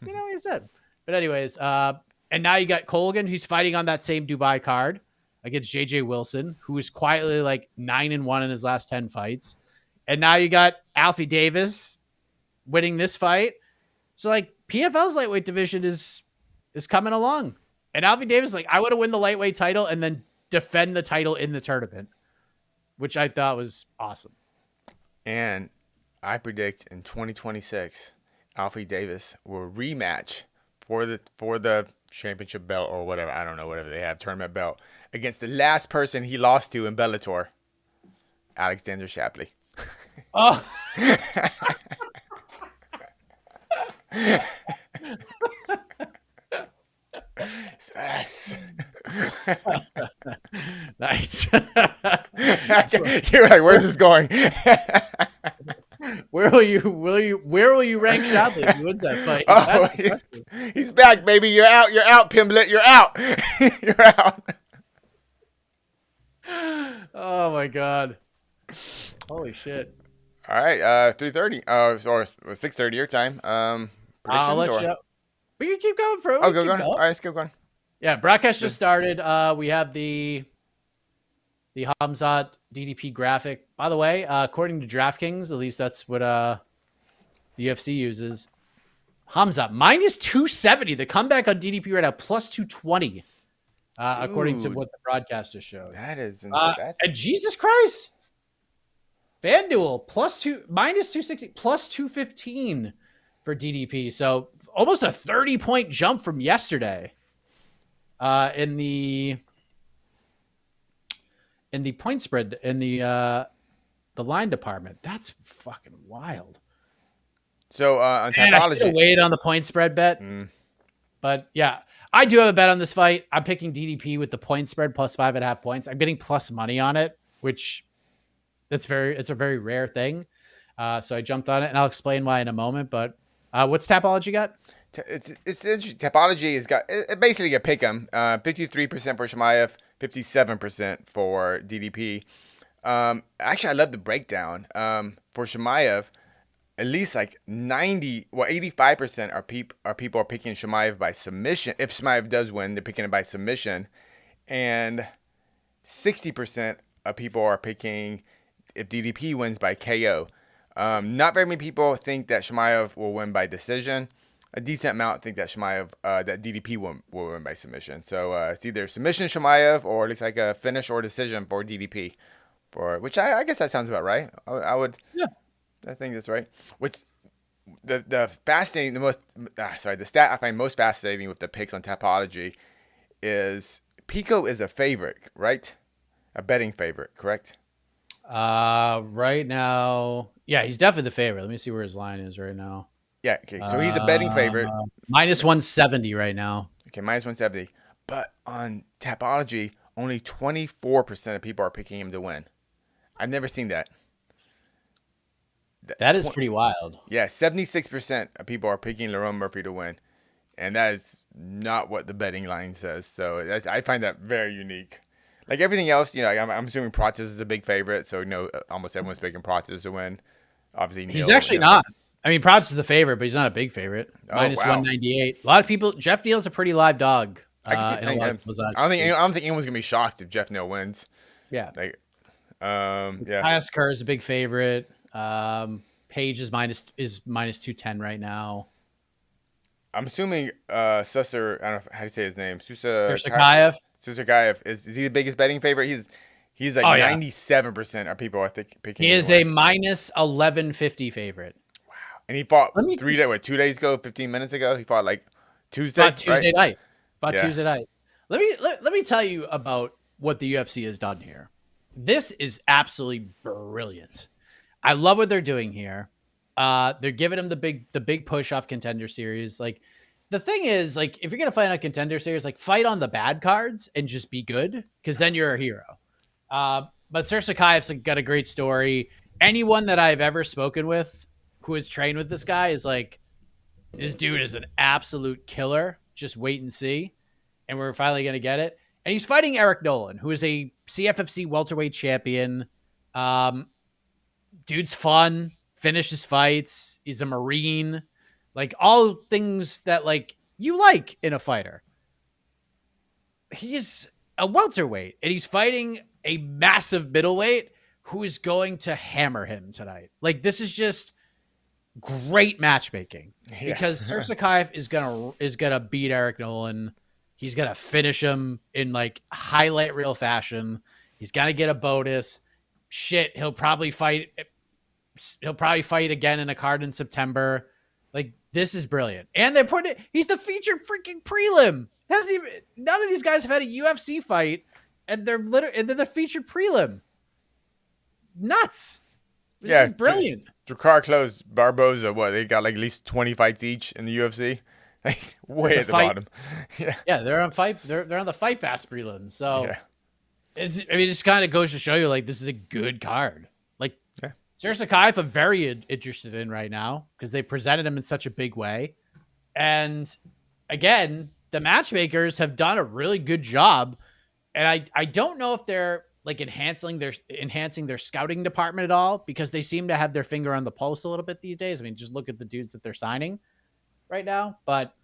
You know what you said. But anyways, and now you got Colgan, who's fighting on that same Dubai card against JJ Wilson, who is quietly like 9-1 in his last 10 fights. And now you got Alfie Davis winning this fight. So like PFL's lightweight division is coming along. And Alfie Davis, like, I want to win the lightweight title and then defend the title in the tournament, which I thought was awesome. And I predict in 2026, Alfie Davis will rematch for the championship belt or whatever. I don't know, whatever they have, tournament belt, against the last person he lost to in Bellator, Alexander Shapley. Oh. Yes. Nice. You're like, where's this going? Where will you rank Shapley if he wins that fight? Oh, he's back, baby. You're out, Pimblett. You're out. You're out. Oh my God. Holy shit. All right, 3:30 or 6:30 your time. I'll let you know. We can keep going for it. Oh, go on. All right, let's keep going. Yeah, broadcast just started. We have the Hamzat DDP graphic. By the way, according to DraftKings, at least that's what the UFC uses. Hamzat minus 270. The comeback on DDP right now plus 220. According to what the broadcaster showed. That is and Jesus Christ. FanDuel minus 260 plus 215 for DDP. So almost a 30-point jump from yesterday. In the point spread in the line department. That's fucking wild. So on Man, I should Tapology, have waited on the point spread bet. But yeah, I do have a bet on this fight. I'm picking DDP with the point spread plus 5.5 points. I'm getting plus money on it, which it's a very rare thing. So I jumped on it, and I'll explain why in a moment. But what's Tapology got? it's interesting. Tapology has got it basically a pick 'em. 53% for Chimaev, 57% for DDP. Actually, I love the breakdown. For Chimaev, at least like 85% are people are picking Chimaev by submission. If Chimaev does win, they're picking it by submission, and 60% of people are picking if DDP wins by KO. Not very many people think that Chimaev will win by decision. A decent amount think that that DDP will win by submission. So it's either submission Chimaev or it looks like a finish or decision for DDP. Which I guess that sounds about right. I would. Yeah. I think that's right. Which the stat I find most fascinating with the picks on Tapology is Pico is a favorite, right? A betting favorite, correct? Right now, yeah, he's definitely the favorite. Let me see where his line is right now. Yeah, okay. So he's a betting favorite. Minus 170 right now. Okay, minus 170. But on Tapology, only 24% of people are picking him to win. I've never seen that. That is pretty wild. Yeah, 76% of people are picking Lerone Murphy to win. And that is not what the betting line says. So I find that very unique. Like everything else, I'm assuming Prates is a big favorite. So, almost everyone's picking Prates to win. Obviously, he's actually not. I mean, Prates is the favorite, but he's not a big favorite. Minus 198. A lot of people. Jeff Neal's a pretty live dog. I don't think anyone's gonna be shocked if Jeff Neal wins. Yeah. Yeah. Tyus Kerr is a big favorite. Page is minus 210 right now. I'm assuming Susser. I don't know how to say his name. Susakayev. Susakayev is he the biggest betting favorite? He's like 97% of people are picking. He is a minus 1150 favorite. Wow. And he fought 2 days ago, 15 minutes ago. He fought like Tuesday, Fought Tuesday right? night. Fought Yeah. Tuesday night. Let me tell you about what the UFC has done here. This is absolutely brilliant. I love what they're doing here. They're giving him the big push off Contender Series. Like the thing is, like if you're gonna fight on Contender Series, like fight on the bad cards and just be good, because then you're a hero. But Sarsakaev's got a great story. Anyone that I've ever spoken with who has trained with this guy is like, this dude is an absolute killer. Just wait and see. And we're finally going to get it. And he's fighting Eric Nolan, who is a CFFC welterweight champion. Dude's fun, finishes fights. He's a Marine. Like all things that like you like in a fighter. He's a welterweight and he's fighting a massive middleweight who is going to hammer him tonight. Like this is just great matchmaking because Sarsakaev is gonna beat Eric Nolan. He's gonna finish him in like highlight reel fashion. He's gonna get a bonus. Shit, he'll probably fight again in a card in September. Like this is brilliant, and they're putting it. He's the featured freaking prelim. Hasn't even none of these guys have had a UFC fight, and they're the featured prelim. Nuts. This is brilliant. Drakkar Klose, Barboza, what? They got like at least 20 fights each in the UFC. Like way at the bottom. Yeah, they're on fight. They're on the Fight Pass prelim. So it just kind of goes to show you like this is a good card. Like Sarsakaev, I'm very interested in right now because they presented him in such a big way. And again, the matchmakers have done a really good job. And I don't know if they're like enhancing their scouting department at all, because they seem to have their finger on the pulse a little bit these days. I mean, just look at the dudes that they're signing right now. But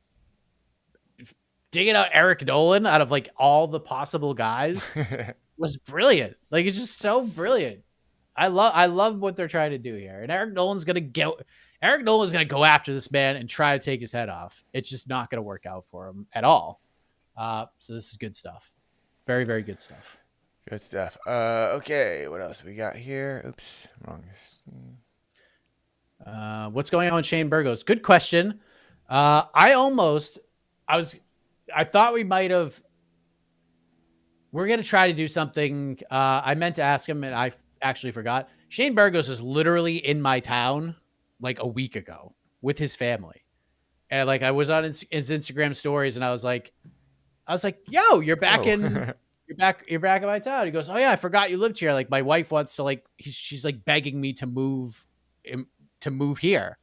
digging out Eric Nolan out of like all the possible guys was brilliant. Like it's just so brilliant. I love what they're trying to do here. And Eric Nolan's gonna go after this man and try to take his head off. It's just not gonna work out for him at all. So this is good stuff. Very, very good stuff. Good stuff. Okay, what else we got here? Oops, wrong. What's going on with Shane Burgos? Good question. I thought we might have. We're gonna try to do something. I meant to ask him, and I actually forgot. Shane Burgos is literally in my town like a week ago with his family, and like I was on his Instagram stories, and I was like, "Yo, you're back in." You're back in my town. He goes, "Oh yeah, I forgot you lived here. Like my wife wants to like, she's like begging me to move here."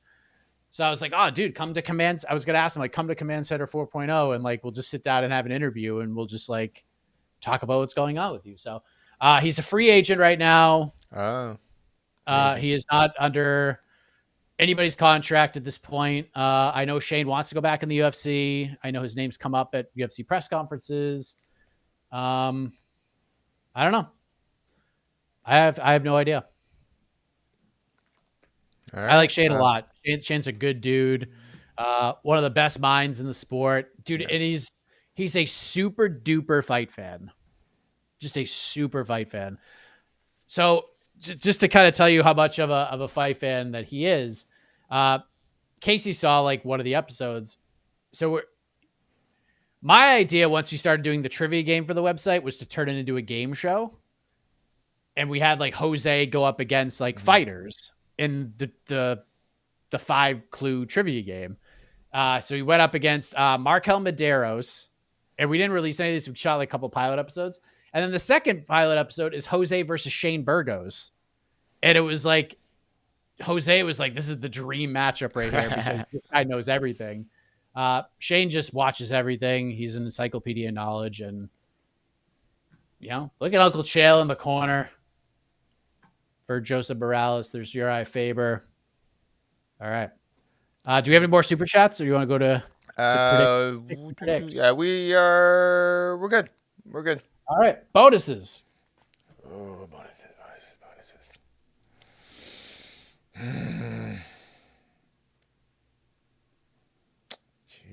So I was like, "Oh dude, come to Command." I was going to ask him like, "Come to Command Center 4.0 and like, we'll just sit down and have an interview and we'll just like talk about what's going on with you." So he's a free agent right now. Oh, he is not under anybody's contract at this point. I know Shane wants to go back in the UFC. I know his name's come up at UFC press conferences. I don't know. I have no idea. Right. I like Shane a lot. Shane's a good dude. One of the best minds in the sport, dude. Yeah. And he's a super duper fight fan. Just a super fight fan. So just to kind of tell you how much of a fight fan that he is, Casey saw like one of the episodes. So my idea once we started doing the trivia game for the website was to turn it into a game show. And we had like Jose go up against like fighters in the 5-clue trivia game. So he went up against Markel Medeiros, and we didn't release any of these. We shot like a couple pilot episodes. And then the second pilot episode is Jose versus Shane Burgos. And it was like, Jose was like, this is the dream matchup right here because this guy knows everything. Shane just watches everything. He's an encyclopedia of knowledge. And, you know, look at Uncle Chael in the corner for Joseph Morales. There's Uriah Faber. All right. Do we have any more super chats, or you want to go to predict? Yeah, we're good. We're good. All right. Bonuses. Oh, bonuses.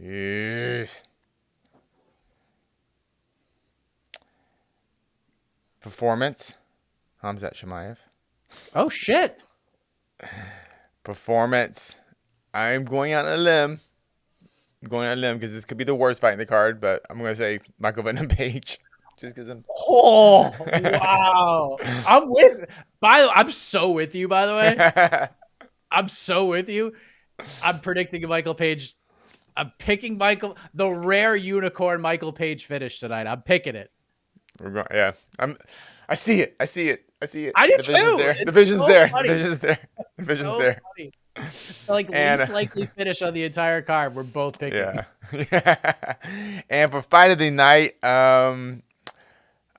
Jeez. Performance. Hamzat Chimaev. Oh, shit. Performance. I'm going out on a limb. going on a limb because this could be the worst fight in the card, but I'm going to say Michael Venom Page. Just because I'm. Oh, wow. I'm so with you, by the way. I'm so with you. I'm predicting Michael Page. I'm picking the rare unicorn Michael Page finish tonight. I'm picking it. We're going, yeah. I see it. I see it. I see it. I do The vision's too. there. It's The vision's so there. funny. The vision's there. The vision's So there. funny. Like And, least likely finish on the entire card. We're both picking. Yeah. And for fight of the night, I'm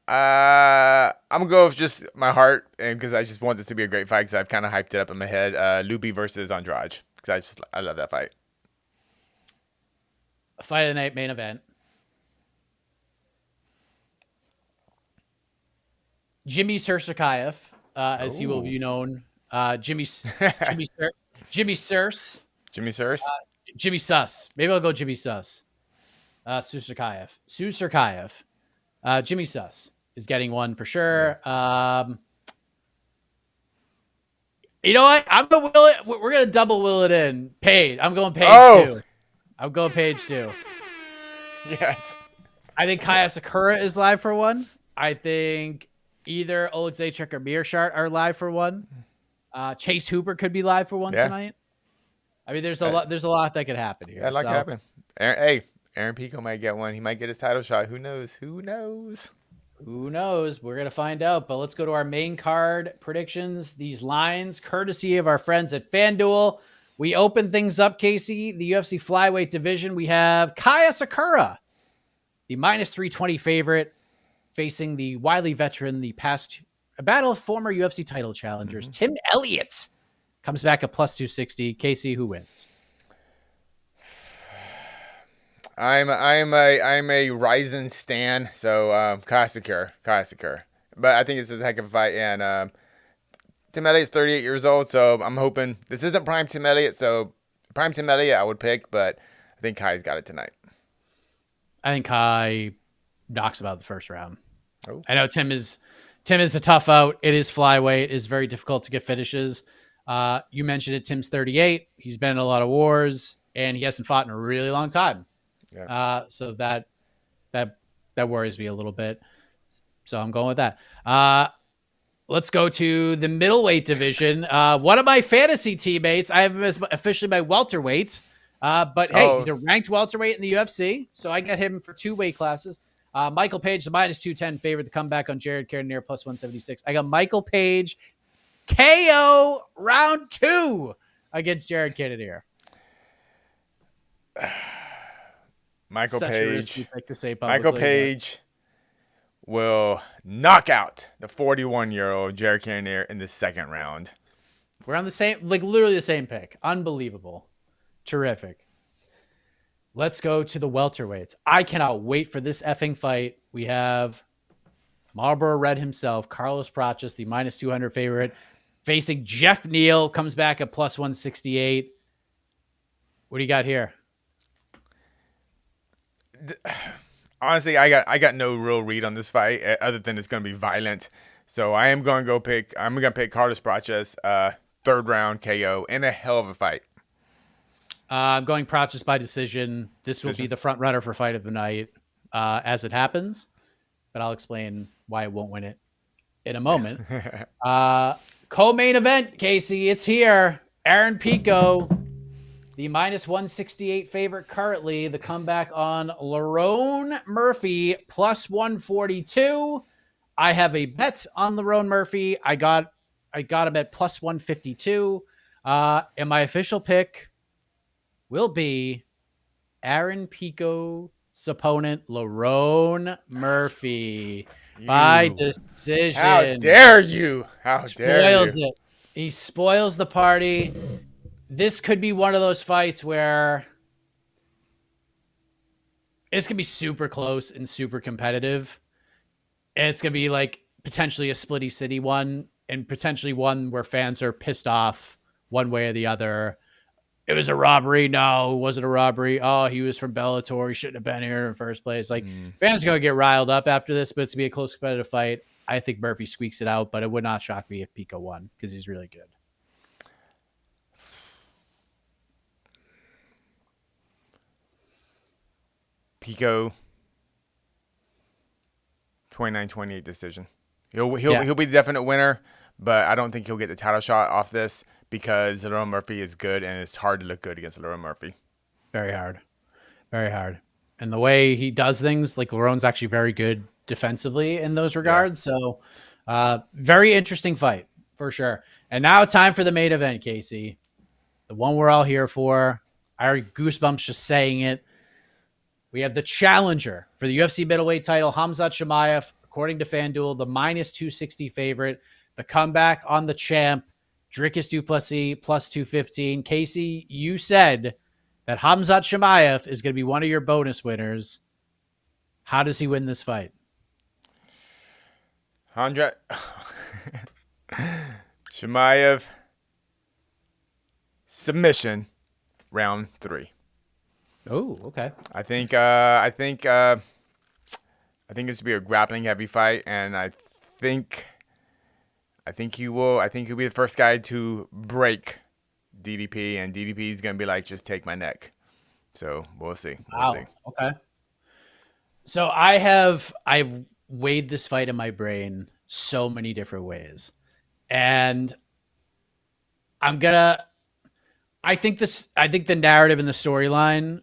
gonna go with just my heart, and because I just want this to be a great fight, because I've kind of hyped it up in my head. Luby versus Andrade, because I love that fight. Fight of the night main event. Jimmy Sursakayev, as he will be known. Jimmy Sirs. Jimmy Surs. Jimmy Sus. Maybe I'll go Jimmy Sus. Sursakayev. Jimmy Sus is getting one for sure. You know what? I'm gonna will it. We're gonna double will it in. Page. I'm going Page too. I'm going Page too. Yes. I think Kaya Sakura is live for one. I think either Oleksiejczuk or Mearshart are live for one. Chase Hooper could be live for one tonight. I mean, there's a lot. There's a lot that could happen here. Yeah, a lot could happen. Aaron Pico might get one. He might get his title shot. Who knows? Who knows? Who knows? We're gonna find out. But let's go to our main card predictions. These lines, courtesy of our friends at FanDuel. We open things up, Casey. The UFC flyweight division. We have Kaya Sakura, the -320 favorite, facing the wily veteran, a battle of former UFC title challengers. Tim Elliott comes back at +260. Casey, who wins? I'm a Ryzen stan, so Kaya Sakura. But I think it's a heck of a fight, and Tim Elliott's 38 years old, so I'm hoping this isn't prime Tim Elliott. So prime Tim Elliott, I would pick, but I think Kai's got it tonight. I think Kai knocks him out the first round. Oh. I know Tim is a tough out. It is flyweight. It is very difficult to get finishes. You mentioned it. Tim's 38. He's been in a lot of wars, and he hasn't fought in a really long time. Yeah. So that worries me a little bit. So I'm going with that. Let's go to the middleweight division. One of my fantasy teammates, I have him as officially my welterweight. But hey, he's a ranked welterweight in the UFC, so I get him for 2 weight classes. Michael Page, the -210 favorite to come back on Jared Cannonier +176. I got Michael Page KO round 2 against Jared Cannonier. Michael Page will knock out the 41-year-old Jared Cannonier in the second round. We're on the same, literally the same pick. Unbelievable. Terrific. Let's go to the welterweights. I cannot wait for this effing fight. We have Marlboro Red himself, Carlos Prates, the -200 favorite, facing Jeff Neal, comes back at +168. What do you got here? Honestly, I got no real read on this fight other than it's going to be violent. So I'm going to pick Carlos Prates, third round KO, and a hell of a fight. I'm going Prates by decision. This will be the front runner for fight of the night as it happens, but I'll explain why I won't win it in a moment. Co-main event, Casey, it's here. Aaron Pico, the -168 favorite currently. The comeback on Lerone Murphy +142. I have a bet on Lerone Murphy. I got him at +152. And my official pick will be Aaron Pico's opponent, Lerone Murphy, by decision. How dare you? How dare you? He spoils the party. This could be one of those fights where it's going to be super close and super competitive. And it's going to be like potentially a splitty city one, and potentially one where fans are pissed off one way or the other. It was a robbery. No, it wasn't a robbery. Oh, he was from Bellator. He shouldn't have been here in the first place. Like, fans are going to get riled up after this, but it's going to be a close competitive fight. I think Murphy squeaks it out, but it would not shock me if Pico won because he's really good. Pico 29-28 decision. He'll be the definite winner, but I don't think he'll get the title shot off this because Lerone Murphy is good, and it's hard to look good against Lerone Murphy. Very hard. Very hard. And the way he does things, like Lerone's actually very good defensively in those regards. Yeah. So very interesting fight for sure. And now time for the main event, Casey. The one we're all here for. I already goosebumps just saying it. We have the challenger for the UFC middleweight title, Khamzat Chimaev, according to FanDuel, the -260 favorite. The comeback on the champ, Dricus du Plessis, +215. Casey, you said that Khamzat Chimaev is going to be one of your bonus winners. How does he win this fight? Chimaev submission, round 3. Oh, okay. I think it's to be a grappling heavy fight, and I think he will. I think he'll be the first guy to break DDP, and DDP is gonna be like, just take my neck. So we'll see. We'll see. Okay. So I've weighed this fight in my brain so many different ways, and I think the narrative and the storyline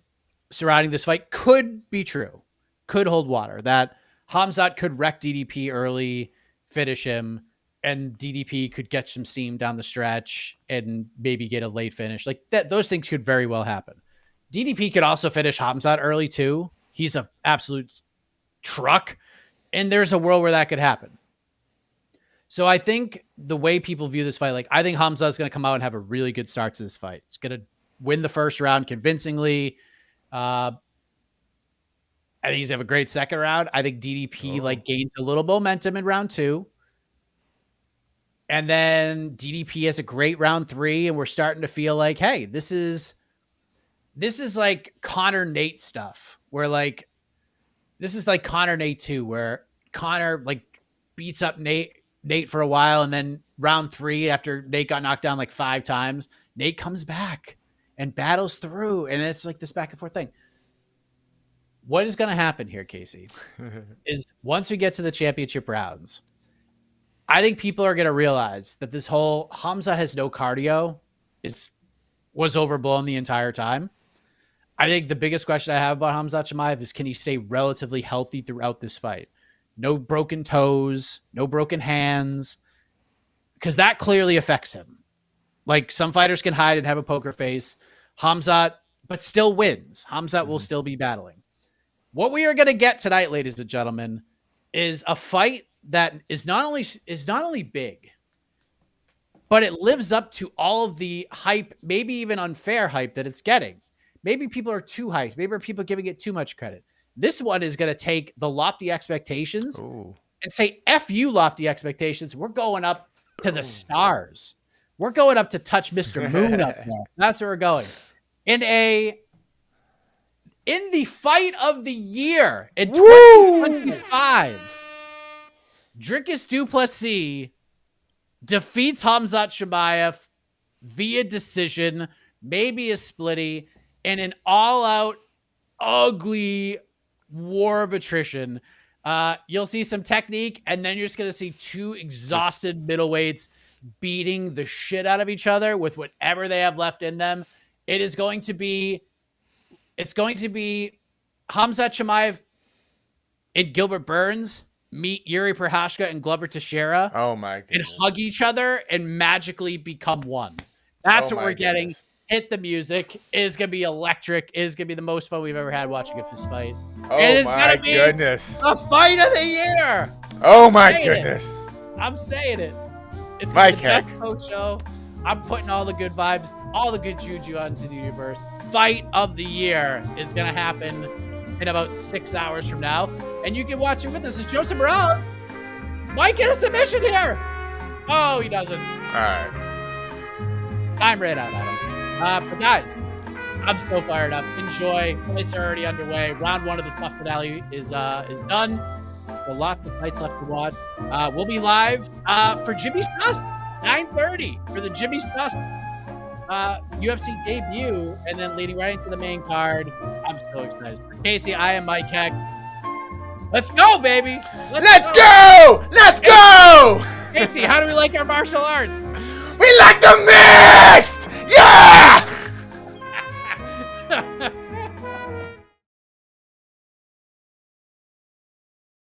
surrounding this fight could be true, could hold water. That Khamzat could wreck DDP early, finish him, and DDP could get some steam down the stretch and maybe get a late finish. Like that, those things could very well happen. DDP could also finish Khamzat early too. He's an absolute truck, and there's a world where that could happen. So I think the way people view this fight, like I think Khamzat is going to come out and have a really good start to this fight. It's going to win the first round convincingly. I think he's going to have a great second round. I think DDP gains a little momentum in round 2. And then DDP has a great round 3, and we're starting to feel like, hey, this is like Conor Nate stuff, where like this is like Conor Nate 2, where Conor like beats up Nate for a while, and then round 3, after Nate got knocked down like 5 times, Nate comes back and battles through, and it's like this back and forth thing. What is going to happen here, Casey, is once we get to the championship rounds, I think people are going to realize that this whole Khamzat has no cardio was overblown the entire time. I think the biggest question I have about Khamzat Chimaev is, can he stay relatively healthy throughout this fight? No broken toes, no broken hands, because that clearly affects him. Like some fighters can hide and have a poker face. Khamzat, but still wins. Khamzat will still be battling. What we are going to get tonight, ladies and gentlemen, is a fight that is not only big, but it lives up to all of the hype, maybe even unfair hype that it's getting. Maybe people are too hyped. Maybe people are giving it too much credit. This one is going to take the lofty expectations and say, F you, lofty expectations. We're going up to the stars. We're going up to touch Mr. Moon up there. That's where we're going. In the fight of the year in 2025, Dricus du Plessis defeats Khamzat Chimaev via decision, maybe a splitty, in an all-out, ugly war of attrition. You'll see some technique, and then you're just going to see 2 exhausted middleweights beating the shit out of each other with whatever they have left in them. It's going to be Khamzat Chimaev and Gilbert Burns meet Yuri Prochazka and Glover Teixeira. Oh my goodness. And hug each other and magically become one. That's what we're getting. Hit the music. It is going to be electric. It is going to be the most fun we've ever had watching a fist fight. Oh my goodness. The fight of the year. Oh my goodness. I'm saying it. It's going to be the best post show. I'm putting all the good vibes, all the good juju onto the universe. Fight of the year is going to happen in about 6 hours from now. And you can watch it with us. It's Joseph Morales. Might get a submission here. Oh, he doesn't. All right. Time ran out, Adam. But guys, I'm still fired up. Enjoy. Fights are already underway. Round 1 of the tough finale is done. So lots of fights left to watch. We'll be live for Jimmy Stuss, 9:30 for the Jimmy Stuss UFC debut, and then leading right into the main card. I'm so excited. Casey, I am Mike Heck. Let's go, baby! Let's go! Let's go! Casey, how do we like our martial arts? We like the mixed! Yeah!